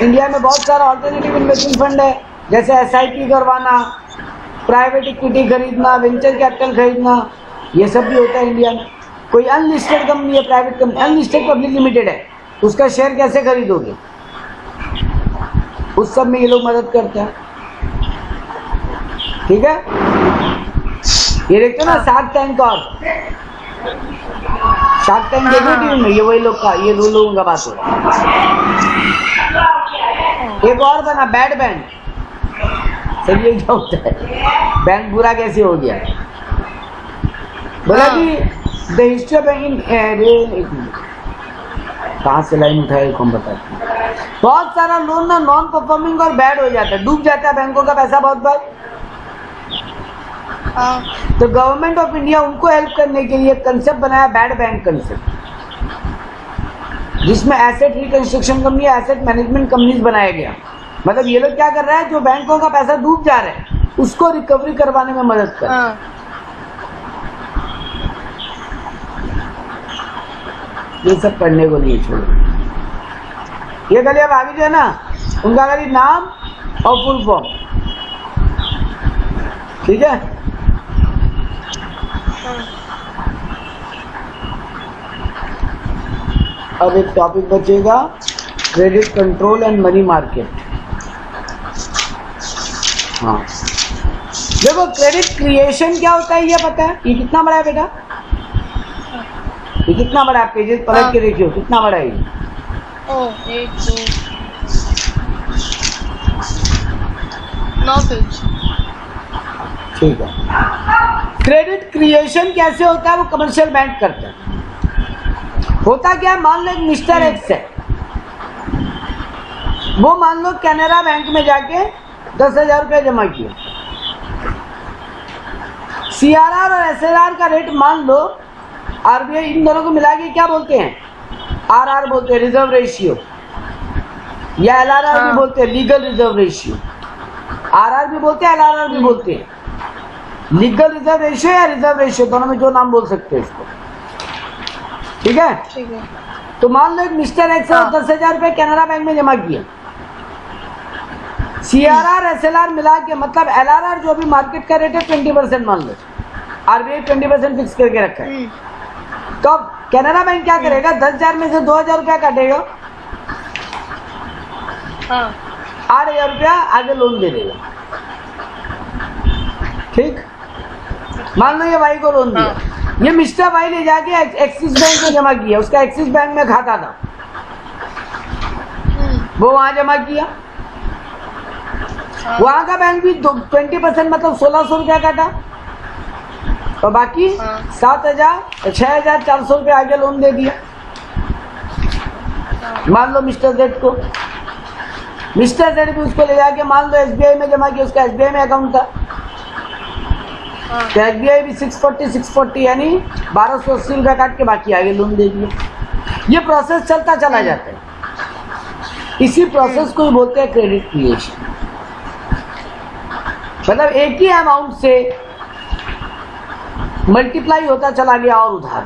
इंडिया में बहुत सारा ऑल्टरनेटिव इन्वेस्टमेंट फंड है, जैसे SIP करवाना, प्राइवेट इक्विटी खरीदना, वेंचर कैपिटल खरीदना, ये सब भी होता है इंडिया में। कोई अनलिस्टेड कंपनी है, private company, unlisted public limited है, उसका शेयर कैसे खरीदोगे, उस सब में ये लोग मदद करते हैं। ठीक है। ये देखते हो ना शार्क टैंक, और शार्क टैंक देखो टीवी में, ये वही लोग का, ये दो लोगों का बात हो रहा है। एक और बना बैड बैंक, सही है क्या होता है, बैंक बुरा कैसे हो गया, बोला कि द हिस्ट्री ऑफ बैंकिंग, कहाँ से लाइन उठाए कौन बताते हैं। बहुत सारा लोन ना नॉन परफॉर्मिंग और बैड हो जाता है, डूब जाता है बैंकों का पैसा बहुत बार। तो गवर्नमेंट ऑफ इंडिया उनको हेल्प करने के लिए कंसेप्ट बनाया बैड बैंक कंसेप्ट, जिसमें asset reconstruction company, asset management companies बनाया गया। मतलब ये लोग क्या कर रहा है, जो बैंकों का पैसा डूब जा रहा है उसको रिकवरी करवाने में मदद कर। ये सब पढ़ने को नहीं छोड़ो। ये खाली अब आगे जो है ना, उनका खाली नाम और फुल फॉर्म। ठीक है। अब एक टॉपिक बचेगा, credit control and money market. हाँ देखो, क्रेडिट क्रिएशन क्या होता है ये पता है? ये कितना बड़ा है बेटा, ये कितना बड़ा है, पेजेस पलट के देखियो कितना बड़ा है ये। 1 2 9 पेज। ठीक है। क्रेडिट क्रिएशन कैसे होता है, वो कमर्शियल बैंक करते हैं। होता क्या है, मान लो एक मिस्टर एक्स है, वो मान लो कैनरा बैंक में जाके 10,000 रुपया जमा किया। CRR और SLR का रेट मान लो, RBI इन दोनों को मिला के क्या बोलते हैं, RR बोलते हैं, रिजर्व रेशियो, या LRR भी बोलते हैं, लीगल रिजर्व रेशियो। RR भी बोलते हैं, LRR भी बोलते हैं, लीगल रिजर्व रेशियो या रिजर्व रेशियो, दोनों में जो नाम बोल सकते हैं इसको। ठीक है। ठीक है। तो मान लो एक मिस्टर एक्स ने 10,000 रुपये कैनरा बैंक में जमा किया। CRR SLR मिला के, मतलब LRR जो भी मार्केट का रेट है 20% मान लो, RBI 20% फिक्स करके रखा है। तो अब कैनरा बैंक क्या करेगा, 10,000 में से 2,000 रुपया काटेगा, 8,000 रुपया आगे लोन दे देगा। ठीक। मान लो ये भाई को लोन दिया, ये मिस्टर भाई ले जाके एक्सिस बैंक में जमा किया, उसका एक्सिस बैंक में खाता था, वो वहां जमा किया, वहां का बैंक भी 20% मतलब 1,600 रुपया काटा, और बाकी 6,400 रुपया आगे लोन दे दिया। मान लो मिस्टर जेड को, मिस्टर जेड भी उसको ले जाके मान लो SBI में जमा किया, उसका SBI में अकाउंट था, तो SBI भी 640 यानी 1,280 रुपया काट के बाकी आगे लोन दे दिया। ये प्रोसेस चलता चला जाता है, इसी प्रोसेस को बोलते हैं क्रेडिट क्रिएशन। मतलब एक ही अमाउंट से मल्टीप्लाई होता चला गया, और उधार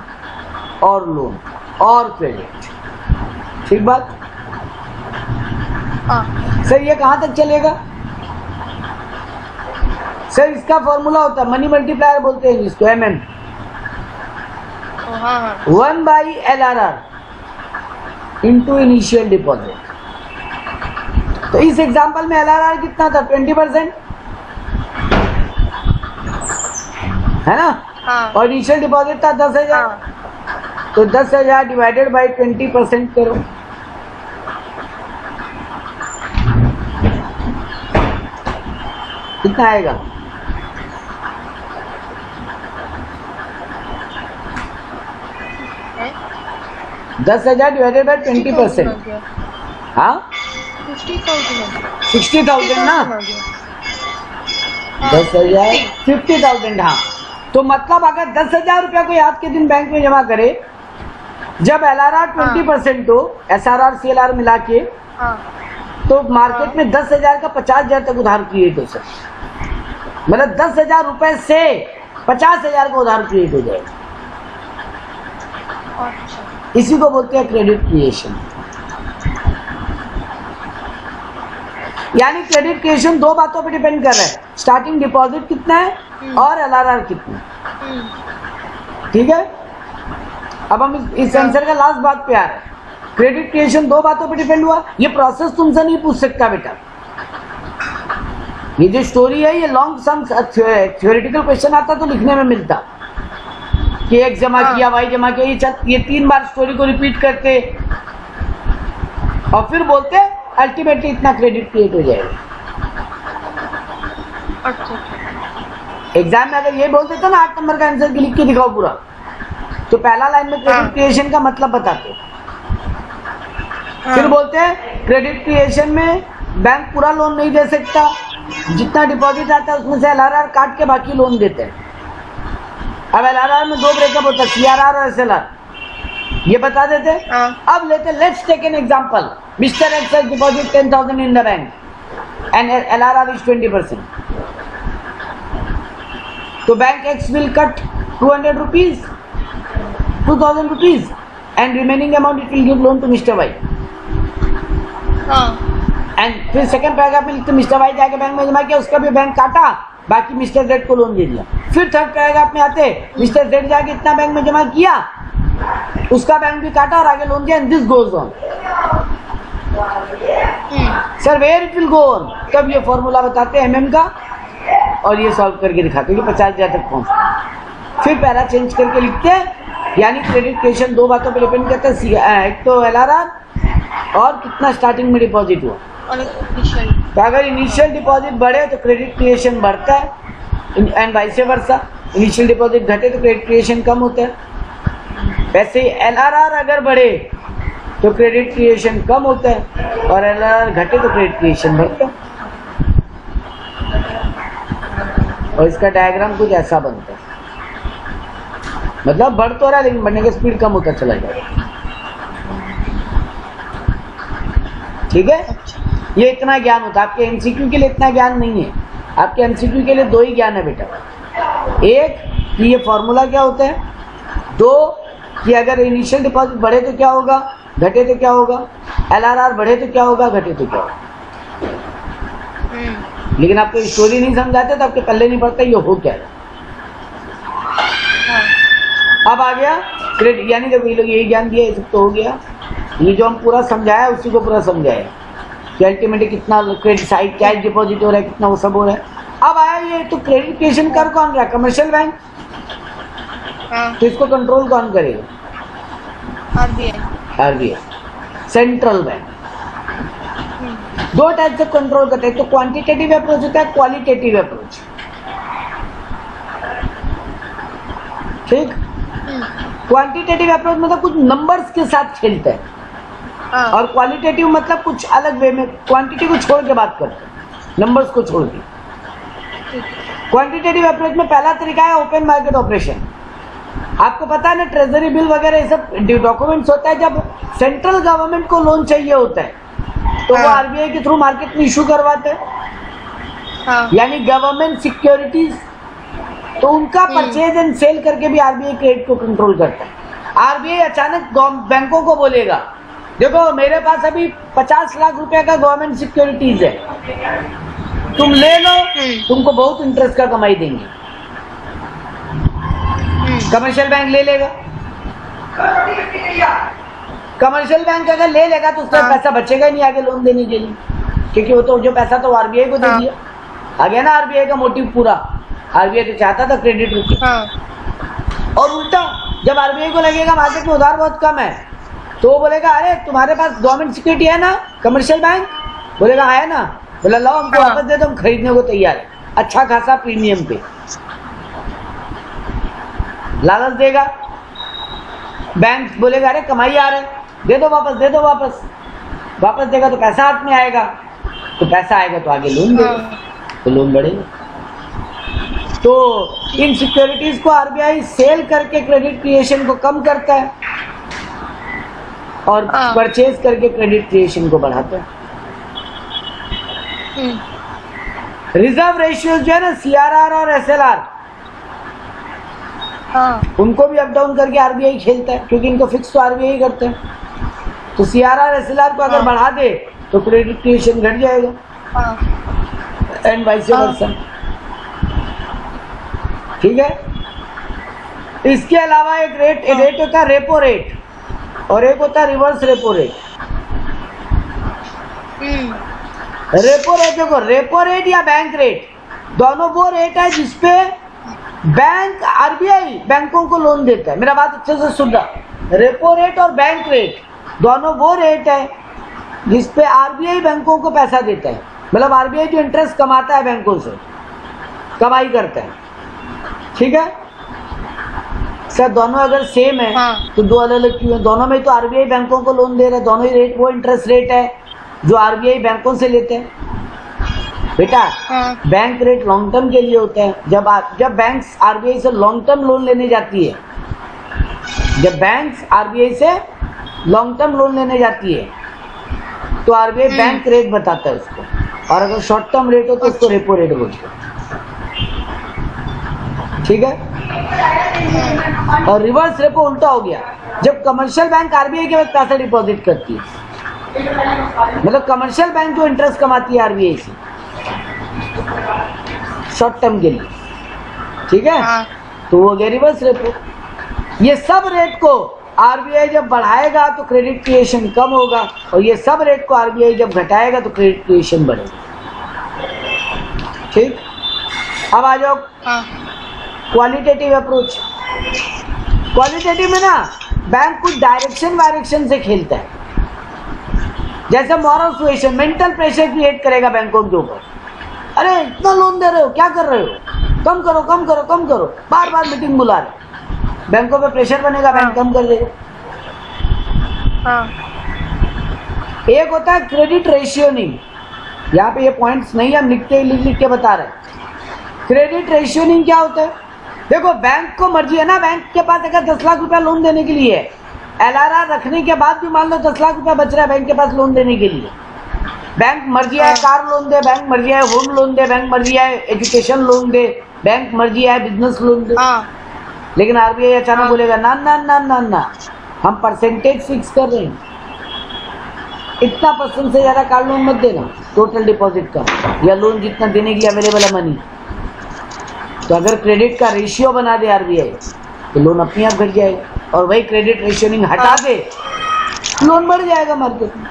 और लोन और क्रेडिट। ठीक बात। सर ये कहां तक चलेगा? सर इसका फॉर्मूला होता है, मनी मल्टीप्लायर बोलते हैं जिसको, MM, 1/LRR into initial deposit. तो इस एग्जांपल में LRR कितना था, 20% है ना, और इनिशियल डिपॉजिट था 10,000, तो 10,000 डिवाइडेड बाई 20% करो, कितना आएगा? 10,000 डिवाइडेड बाई 20%, हाँ 60,000 ना, 10,000 50,000। हाँ, तो मतलब अगर 10,000 रुपया कोई आज के दिन बैंक में जमा करे, जब LRR 20% हो, SRR CLR मिला के, तो मार्केट में 10,000 का 50,000 तक उधार क्रिएट हो सकता है। मतलब 10,000 रुपए से 50,000 का उधार क्रिएट हो जाएगा। अच्छा। इसी को बोलते हैं क्रेडिट क्रिएशन। यानी क्रेडिट क्रिएशन दो बातों पे डिपेंड कर रहा है, स्टार्टिंग डिपॉजिट कितना है और एलआरआर कितना है। ठीक है, अब हम इस आंसर का लास्ट बात पे आ रहे हैं। क्रेडिट क्रिएशन दो बातों पे डिपेंड हुआ। ये प्रोसेस तुमसे नहीं पूछ सकता बेटा, ये जो स्टोरी है ये लॉन्ग सम थ्योरेटिकल क्वेश्चन आता तो लिखने में मिलता कि x जमा किया, y जमा किया, ये 3 बार स्टोरी को रिपीट करते और फिर बोलते अल्टीमेटली इतना क्रेडिट क्रिएट हो जाएगा। अच्छा। एग्जाम में अगर ये बोल देते ना 8 नंबर का आंसर लिख के दिखाओ पूरा, तो पहला लाइन में क्रेडिट क्रिएशन का मतलब बताते। फिर बोलते हैं क्रेडिट क्रिएशन में बैंक पूरा लोन नहीं दे सकता, जितना डिपॉजिट आता है उसमें से एलआरआर काट के बाकी लोन देते हैं। अब एलआरआर में 2 ब्रेकअप होता है, सीआरआर और एसएलआर, ये बता देते। अब लेते let's take an example, mister X has deposit 10,000 in the bank and LRR is 20%, तो bank X will cut 200 rupees 2,000 rupees and remaining amount it will give loan to mister Y. And फिर second paragraph में लिखते mister Y जाके bank में जमा किया, उसका भी बैंक काटा, बाकी मिस्टर जेड को लोन दे दिया। फिर थर्ड पैराग्राफ में आते मिस्टर जेड जाके इतना बैंक में जमा किया, उसका बैंक भी काटा और आगे लोन दिया, and this goes on. Sir where it will go on, तब ये फॉर्मूला बताते हैं एमएम का और ये सॉल्व करके दिखाते हैं कि 50,000 तक पहुंचते। फिर पैरा चेंज करके लिखते हैं। यानी क्रेडिट क्रिएशन दो बातों पर डिपेंड करता है, एक तो एलआरआर और कितना स्टार्टिंग में डिपॉजिट हुआ। तो अगर इनिशियल डिपॉजिट बढ़े तो क्रेडिट क्रिएशन बढ़ता है and vice versa, initial deposit घटे तो क्रेडिट क्रिएशन कम होता है। वैसे ही एलआरआर अगर बढ़े तो क्रेडिट क्रिएशन कम होता है और एलआरआर घटे तो क्रेडिट क्रिएशन बढ़ता है। और इसका डायग्राम कुछ ऐसा बनता है, मतलब बढ़ तो रहा है लेकिन बढ़ने का स्पीड कम होता चला जाएगा। ठीक है, ये इतना ज्ञान होता है। आपके एमसीक्यू के लिए इतना ज्ञान नहीं है, आपके एमसीक्यू के लिए 2 ही ज्ञान है बेटा। एक कि ये फॉर्मूला क्या होता है, 2 कि अगर इनिशियल डिपॉजिट बढ़े तो क्या होगा, घटे तो क्या होगा, एलआरआर बढ़े तो क्या होगा, घटे तो क्या होगा। लेकिन आपको स्टोरी नहीं समझाते तो आपके पल्ले नहीं पड़ता ये हो क्या है। अब आ गया क्रेडिट, यानी देखो ये लोग यही ज्ञान दिया, ये सब तो हो गया। ये जो हम पूरा समझाया उसी को पूरा समझाया कि अल्टीमेटली कितना क्रेडिट साइड कैश डिपॉजिट हो रहा है, कितना वो सब हो रहा है। अब आया ये तो क्रेडिट क्रिएशन कर कौन रहा है, कमर्शियल बैंक। तो इसको कंट्रोल कौन करेगा, आरबीआई, सेंट्रल बैंक। 2 टाइप से कंट्रोल करते हैं, तो क्वांटिटेटिव अप्रोच होता है, क्वालिटेटिव अप्रोच। ठीक, क्वांटिटेटिव अप्रोच मतलब कुछ नंबर्स के साथ खेलते हैं और क्वालिटेटिव मतलब कुछ अलग वे में, क्वांटिटी को छोड़ के बात करते हैं, नंबर्स को छोड़ के। क्वांटिटेटिव अप्रोच में पहला तरीका है ओपन मार्केट ऑपरेशन। आपको पता है ना, ट्रेजरी बिल वगैरह ये सब डॉक्यूमेंट्स होता है। जब सेंट्रल गवर्नमेंट को लोन चाहिए होता है तो वो आरबीआई के थ्रू मार्केट में इशू करवाते हैं, यानी गवर्नमेंट सिक्योरिटीज। तो उनका परचेज एंड सेल करके भी आरबीआई क्रेडिट को कंट्रोल करता है। आरबीआई अचानक बैंकों को बोलेगा देखो मेरे पास अभी 50 लाख रुपए का गवर्नमेंट सिक्योरिटीज है, तुम ले लो, तुमको बहुत इंटरेस्ट का कमाई देंगे। कमर्शियल बैंक ले लेगा। कमर्शियल बैंक अगर ले लेगा तो उसका पैसा बचेगा ही नहीं आगे लोन देने के लिए, क्योंकि वो तो जो पैसा तो आरबीआई को दे दिया। आ गया ना आरबीआई का मोटिव पूरा। आरबीआई तो चाहता था क्रेडिट रुके। और उल्टा जब आरबीआई को लगेगा मार्केट में उधार बहुत कम है तो वो बोलेगा अरे तुम्हारे पास गवर्नमेंट सिक्योरिटी है ना, कमर्शियल बैंक बोलेगा है ना, बोला लो हमको वापस दे दो, हम खरीदने को तैयार है, अच्छा खासा प्रीमियम पे लालच देगा। बैंक बोलेगा अरे कमाई आ रहा है, दे दो वापस, दे दो वापस। वापस देगा तो पैसा हाथ में आएगा, तो पैसा आएगा तो आगे लोन देगा, तो लोन बढ़ेगा। तो इन सिक्योरिटीज को आरबीआई सेल करके क्रेडिट क्रिएशन को कम करता है और परचेज करके क्रेडिट क्रिएशन को बढ़ाता है। रिजर्व रेशियोज जो है ना, CRR और SLR, हाँ उनको भी अप डाउन करके आरबीआई खेलता है, क्योंकि इनको फिक्स तो आरबीआई करते हैं। तो CRR SLR को अगर बढ़ा दे तो क्रेडिट क्रिएशन घट जाएगा, एंड वाइस वर्सा। ठीक है। इसके अलावा एक रेट होता है रेपो रेट, और एक होता है reverse repo rate. Repo rate देखो, रेपो रेट या बैंक रेट, दोनों वो रेट है जिसपे बैंक आरबीआई बैंकों को लोन देता है। मेरा बात अच्छे से सुन रहा। रेपो रेट और बैंक रेट दोनों वो रेट है जिसपे आरबीआई बैंकों को पैसा देता है। मतलब आरबीआई जो इंटरेस्ट कमाता है बैंकों से, कमाई करता है। ठीक है सर, दोनों अगर सेम है तो दो अलग अलग क्यों है? दोनों में तो आरबीआई बैंकों को लोन दे रहा है, दोनों ही रेट वो इंटरेस्ट रेट है जो आरबीआई बैंकों से लेते हैं। बेटा बैंक रेट लॉन्ग टर्म के लिए होता है। जब बैंक आरबीआई से लॉन्ग टर्म लोन लेने जाती है, जब बैंक आरबीआई से लॉन्ग टर्म लोन लेने जाती है तो आरबीआई बैंक रेट बताता है उसको, और अगर शॉर्ट टर्म रेट हो तो उसको रेपो रेट बोलते हैं। ठीक है। और रिवर्स रेपो उल्टा हो गया, जब कमर्शियल बैंक आरबीआई के पास पैसा डिपॉजिट करती है, मतलब कमर्शियल बैंक जो इंटरेस्ट कमाती है आरबीआई से शॉर्ट टर्म के लिए। ठीक है। तो वो गया रिवर्स रेपो। ये सब रेट को आरबीआई जब बढ़ाएगा तो क्रेडिट क्रिएशन कम होगा, और ये सब रेट को आरबीआई जब घटाएगा तो क्रेडिट क्रिएशन बढ़ेगा। ठीक। अब आ जाओ क्वालिटेटिव अप्रोच। क्वालिटेटिव में ना बैंक कुछ डायरेक्शन से खेलता है, जैसे moral suasion, mental pressure create करेगा बैंकों के ऊपर। अरे इतना लोन दे रहे हो, क्या कर रहे हो, कम करो कम करो कम करो, बार बार मीटिंग बुला रहे। बैंकों पे प्रेशर बनेगा, बैंक कम कर देगा। एक होता है क्रेडिट रेशियोनिंग, यहाँ पे ये पॉइंट्स नहीं हम लिख के बता रहे हैं। क्रेडिट रेशियोनिंग क्या होता है? देखो बैंक को मर्जी है ना, बैंक के पास अगर 10 लाख रुपया लोन देने के लिए है, LRR रखने के बाद भी मान लो 10 लाख रुपया बच रहा है बैंक के पास लोन देने के लिए, बैंक मर्जी है कार लोन दे, बैंक मर्जी है होम लोन दे, बैंक मर्जी है एजुकेशन लोन दे, बैंक मर्जी है बिजनेस लोन दे। लेकिन आरबीआई अचानक बोलेगा ना ना ना ना ना, हम परसेंटेज फिक्स कर रहे हैं, इतना % से ज्यादा कार लोन मत देना टोटल डिपॉजिट का, या लोन जितना देने के लिए अवेलेबल है मनी। तो अगर क्रेडिट का रेशियो बना दे आरबीआई तो लोन अपने आप घट जाएगा, और वही क्रेडिट रेशियोनिंग हटा दे लोन बढ़ जाएगा मार्केट में,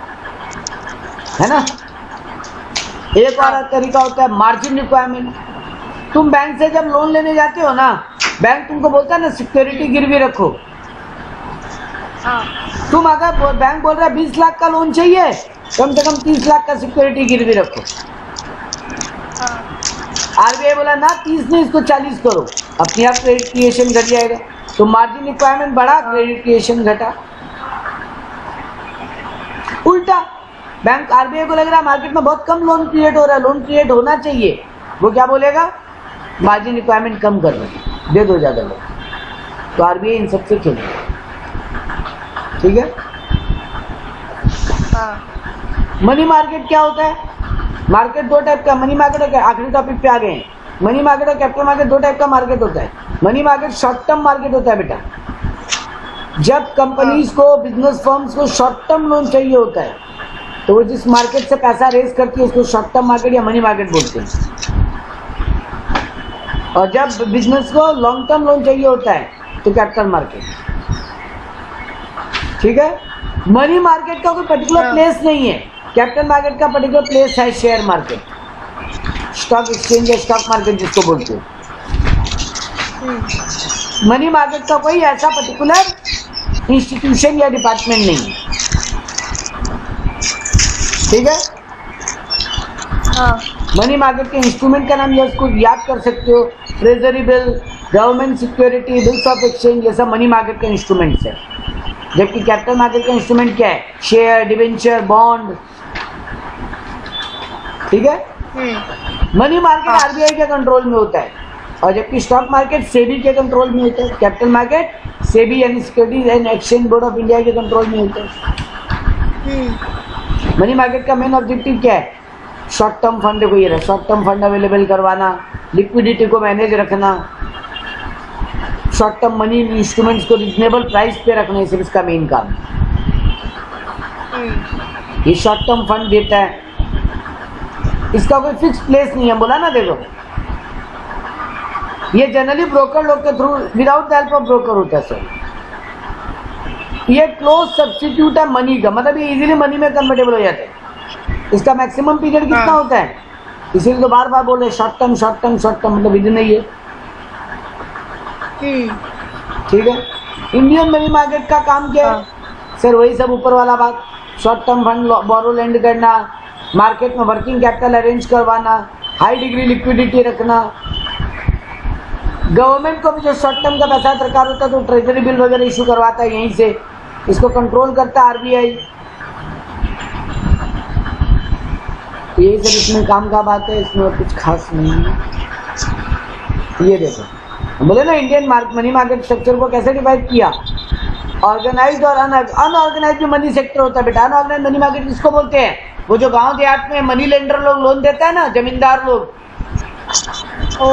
है ना। एक और तरीका होता है मार्जिन रिक्वायरमेंट। तुम बैंक से जब लोन लेने जाते हो ना, बैंक तुमको बोलता है ना सिक्योरिटी गिरवी रखो। तुम अगर बैंक बोल रहा है 20 लाख का लोन चाहिए, कम से कम 30 लाख का सिक्योरिटी गिरवी रखो। आरबीआई बोला ना 30 नहीं, इसको 40 करो, अपने आप क्रेडिट क्रिएशन घट जाएगा। तो मार्जिन रिक्वायरमेंट बढ़ा, क्रेडिट क्रिएशन घटा। उल्टा बैंक आरबीआई को लग रहा है मार्केट में बहुत कम लोन क्रिएट हो रहा है, लोन क्रिएट होना चाहिए, वो क्या बोलेगा, मार्जिन रिक्वायरमेंट कम कर दे दो ज्यादा लोग। तो आरबीआई इन सबसे खेले। ठीक है। मनी मार्केट क्या होता है? मार्केट दो टाइप का, मनी मार्केट और आखिरी टॉपिक पे आ गए हैं। मनी मार्केट और कैपिटल मार्केट दो टाइप का मार्केट होता है। Money market short term market होता है बेटा, जब कंपनीज को, बिजनेस फर्म्स को शॉर्ट टर्म लोन चाहिए होता है तो वो जिस मार्केट से पैसा रेज करती है उसको शॉर्ट टर्म मार्केट या मनी मार्केट बोलते हैं। और जब बिजनेस को लॉन्ग टर्म लोन चाहिए होता है तो कैपिटल मार्केट। ठीक है। मनी मार्केट का कोई पर्टिकुलर प्लेस नहीं है, कैपिटल मार्केट का पर्टिकुलर प्लेस है शेयर मार्केट, स्टॉक एक्सचेंज या स्टॉक मार्केट जिसको बोलते हैं। मनी मार्केट का कोई ऐसा पर्टिकुलर इंस्टीट्यूशन या डिपार्टमेंट नहीं है। ठीक है। मनी मार्केट के इंस्ट्रूमेंट का नाम इसको याद कर सकते हो, treasury bill, government security, bills of exchange, ये सब मनी मार्केट के इंस्ट्रूमेंट्स है। जबकि कैपिटल मार्केट का इंस्ट्रूमेंट क्या है, शेयर, डिवेंचर, बॉन्ड। ठीक है। मनी मार्केट आरबीआई के कंट्रोल में होता है, और जबकि स्टॉक मार्केट सेबी के कंट्रोल में होता है। कैपिटल मार्केट सेबी यानी securities and exchange board of India के कंट्रोल में होता है। मनी मार्केट का मेन ऑब्जेक्टिव क्या है, शॉर्ट टर्म फंड देखो ये रहा, शॉर्ट टर्म फंड अवेलेबल करवाना, लिक्विडिटी को मैनेज रखना, शॉर्ट टर्म मनी इंस्ट्रूमेंट्स को रिजनेबल प्राइस पे रखना, सिर्फ इसका मेन काम है। ये शॉर्ट टर्म फंड देता है, इसका कोई फिक्स प्लेस नहीं है, बोला ना। देखो ये जनरली ब्रोकर लोग के through without the help of broker होता है सर। ये क्लोज सब्स्टिट्यूट है मनी का, मतलब ये इजीली मनी में कन्वर्टेबल हो जाता है। इसका मैक्सिमम पीरियड कितना होता है, इसीलिए तो बार बार बोल रहे short term short term short term, मतलब विधि नहीं है। ठीक है, इंडियन मनी मार्केट का काम क्या है सर? वही सब ऊपर वाला बात, शॉर्ट टर्म फंड बोरो लेंड करना, मार्केट में वर्किंग कैपिटल अरेंज करवाना, हाई डिग्री लिक्विडिटी रखना। गवर्नमेंट को भी जो शॉर्ट टर्म का पैसा दरकार होता है तो ट्रेजरी बिल वगैरह इशू करवाता है यहीं से, इसको कंट्रोल करता है आरबीआई। यही सब इसमें काम का बात है, इसमें कुछ खास नहीं है। ये देखो बोले ना इंडियन मनी मार्केट स्ट्रक्चर को कैसे डिवाइड किया, ऑर्गेनाइज्ड और अनऑर्गेनाइज्ड मनी सेक्टर होता है बेटा। अनऑर्गेनाइज्ड मनी मार्केट किसको बोलते हैं? वो जो गांव देहात में मनी लेंडर लोग लोन देता है ना, जमींदार लोग, वो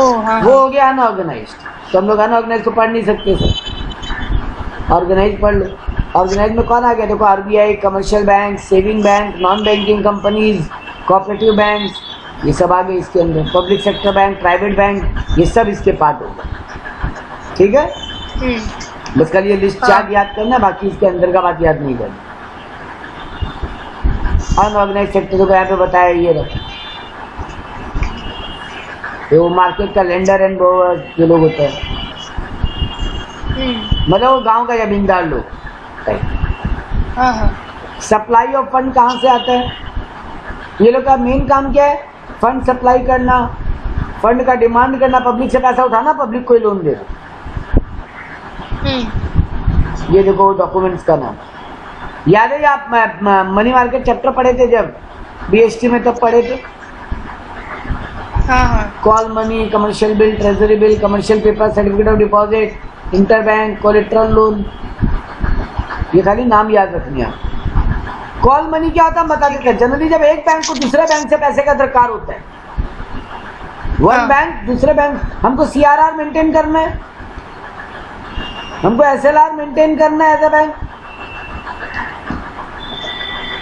हो गया अनऑर्गेनाइज्ड। तो हम लोग अनऑर्गेनाइज्ड को पढ़ नहीं सकते सर, ऑर्गेनाइज पढ़ लो। ऑर्गेनाइज में कौन आ गया देखो, RBI, commercial bank, saving bank, non banking companies, cooperative bank, ये सब आ गए इसके अंदर। Public sector bank, private bank, ये सब इसके पार्ट हो गए। ठीक है, बस कल ये लिस्ट चार्ट याद करना, बाकी इसके अंदर का बात याद नहीं करना। अनऑर्गेनाइज सेक्टर को यहाँ पे बताया, ये रखा वो मार्केट का लेंडर एंड बोरोवर जो लोग होते हैं, मतलब वो गांव का जमींदार लोग। सप्लाई ऑफ फंड कहाँ से आता है? ये लोग का मेन काम क्या है? फंड सप्लाई करना, फंड का डिमांड करना, पब्लिक से पैसा उठाना, पब्लिक को ही लोन देना। ये देखो डॉक्यूमेंट्स का नाम याद है? आप मनी मार्केट चैप्टर पढ़े थे जब बीएसटी में, तब पढ़े थे। Call money, commercial bill, treasury bill, commercial paper, certificate of deposit, interbank, collateral loan, ये खाली नाम याद रखनी है। कॉल मनी क्या होता है बता देते हैं। जनरली जब एक बैंक को दूसरे बैंक से पैसे का दरकार होता है, वन बैंक दूसरे बैंक, हमको सीआरआर मेंटेन करना है, हमको एसएलआर मेंटेन करना है एज अ बैंक।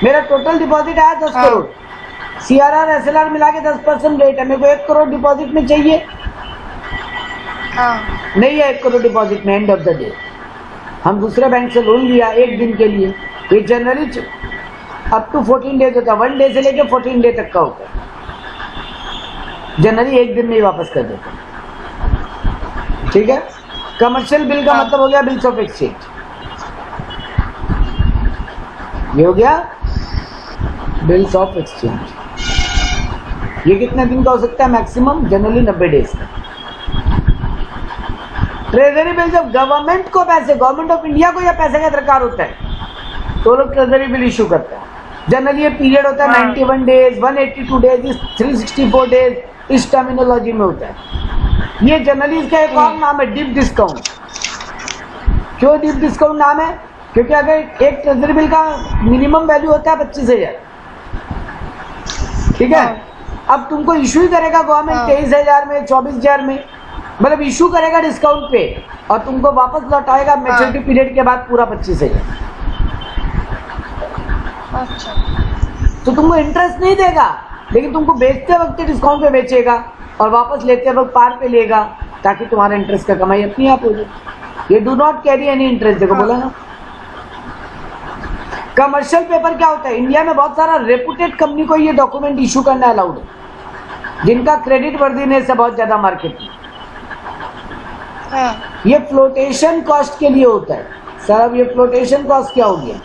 मेरा टोटल डिपॉजिट आया 10 करोड़, सीआरआर एसएलआर मिला के 10% रेट है, मेरे को 1 करोड़ डिपॉजिट में चाहिए। नहीं है 1 करोड़ डिपॉजिट में एंड ऑफ द डे। हम दूसरे बैंक से लोन लिया 1 दिन के लिए, ये जनरली अप टू 14 डेज होता है, 1 डे से लेकर 14 डे तक का होता है। जनरली 1 दिन में ही वापस कर देते हैं। ठीक है, कमर्शियल बिल का मतलब हो गया बिल्स ऑफ एक्सचेंज, ये हो गया बिल्स ऑफ एक्सचेंज। ये कितने दिन का हो सकता है? मैक्सिमम जनरली 90 डेज का। ट्रेजरी बिल जब गवर्नमेंट को पैसे, गवर्नमेंट ऑफ इंडिया को यह पैसे का दरकार होता है तो लोग ट्रेजरी बिल इशू करते हैं। जनरली ये पीरियड होता है 91 डेज, 182 डेज, 364 डेज, इस टर्मिनोलॉजी में होता है। ये जनरली इसका एक और नाम है डीप डिस्काउंट। क्यों डीप डिस्काउंट नाम है? क्योंकि अगर एक ट्रेजरी बिल का मिनिमम वैल्यू होता है 25,000, ठीक है, अब तुमको इशू ही करेगा गवर्नमेंट 23,000 में, 24,000 में, मतलब इशू करेगा डिस्काउंट पे और तुमको वापस लौटाएगा मैच्योरिटी पीरियड के बाद पूरा 25,000। अच्छा, तो तुमको इंटरेस्ट नहीं देगा, लेकिन तुमको बेचते वक्त डिस्काउंट पे बेचेगा और वापस लेते वक्त पार पे लेगा, ताकि तुम्हारा इंटरेस्ट का कमाई अपनी आप हो जाए। ये do not carry any interest, देखो बोला ना। कमर्शियल पेपर क्या होता है? इंडिया में बहुत सारा रेपुटेड कंपनी को ये डॉक्यूमेंट इशू करना अलाउड है, जिनका क्रेडिट वर्दीनेस है बहुत ज्यादा मार्केट में। ये फ्लोटेशन कॉस्ट के लिए होता है। सर अब ये फ्लोटेशन कॉस्ट क्या हो गया?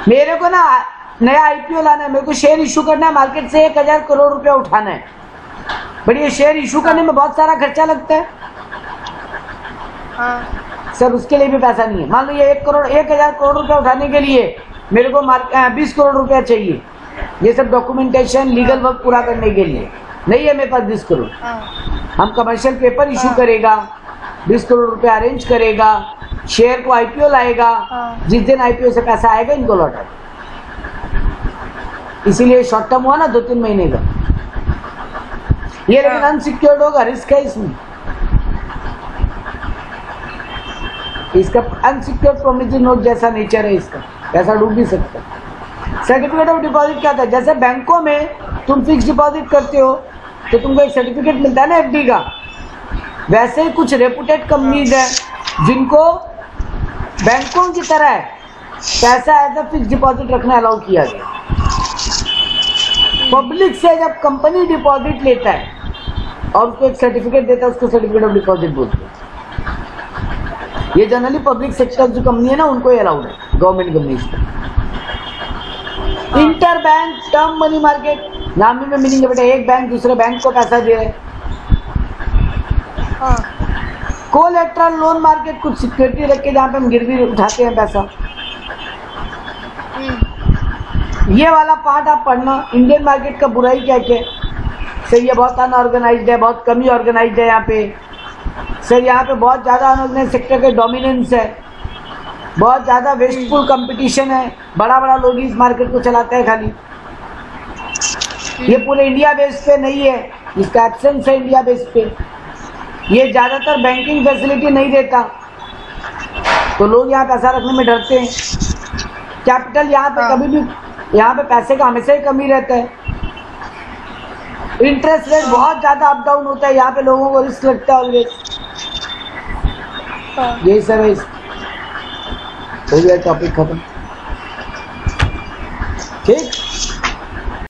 मेरे को ना नया आईपीओ लाना है, मेरे को शेयर इशू करना है, मार्केट से 1,000 करोड़ रुपया उठाना है, बट ये शेयर इशू करने में बहुत सारा खर्चा लगता है। सर उसके लिए भी पैसा नहीं है। मान लो ये 1,000 करोड़ रुपया उठाने के लिए मेरे को 20 करोड़ रुपया चाहिए, ये सब डॉक्यूमेंटेशन लीगल वर्क पूरा करने के लिए। नहीं है मेरे पास 20 करोड़, हम कमर्शियल पेपर इशू करेगा, 20 करोड़ रुपया अरेंज करेगा, शेयर को आईपीओ लाएगा, जिस दिन आईपीओ से पैसा आएगा इनको लौटा। इसीलिए शॉर्ट टर्म हुआ ना 2-3 महीने का। ये लेकिन अनसिक्योर्ड होगा, रिस्क है इसमें। इसका अनसिक्योर्ड प्रोमिसरी नोट जैसा नेचर है इसका, पैसा डूब भी सकता है। सर्टिफिकेट ऑफ डिपॉजिट क्या था? जैसे बैंकों में तुम फिक्स डिपॉजिट करते हो तो तुमको एक सर्टिफिकेट मिलता है ना एफडी का, वैसे ही कुछ रेपुटेड कंपनीज है जिनको बैंकों की तरह पैसा एज अ फिक्स डिपॉजिट रखना अलाउ किया गया। पब्लिक से जब कंपनी डिपॉजिट लेता है और उसको एक सर्टिफिकेट देता है, उसको सर्टिफिकेट ऑफ डिपॉजिट बोलते हैं। ये जनरली पब्लिक सेक्टर जो कंपनी है ना उनको ही अलाउड है, government company. Inter bank term money market, नाम में मीनिंग है बेटा, एक बैंक दूसरे बैंक को पैसा दे रहे। कोलेटरल लोन मार्केट, कुछ सिक्योरिटी रख के जहाँ पे हम गिरवी उठाते हैं पैसा। ये वाला पार्ट आप पढ़ना, इंडियन मार्केट का बुराई क्या क्या है। सर ये बहुत अनऑर्गेनाइज्ड है, बहुत कम ही ऑर्गेनाइज्ड है यहाँ पे। सर यहाँ पे बहुत ज़्यादा अनऑर्गेनाइज सेक्टर के डोमिनेंस है, बहुत ज़्यादा वेस्टफुल कंपटीशन है, बड़ा बड़ा लोग इस मार्केट को चलाते हैं खाली। ये पूरे इंडिया बेस पे नहीं है, इसका एब्सेंस है इंडिया बेस पे। ये ज़्यादातर बैंकिंग फैसिलिटी नहीं देता, तो लोग यहाँ पैसा रखने में डरते हैं। कैपिटल यहाँ पे कभी भी, यहाँ पे पैसे का हमेशा ही कमी रहता है। इंटरेस्ट रेट बहुत ज़्यादा अप डाउन होता है, यहाँ पे लोगों को रिस्क लगता है ऑलवेज। यही सब है, हो गया टॉपिक खत्म। ठीक।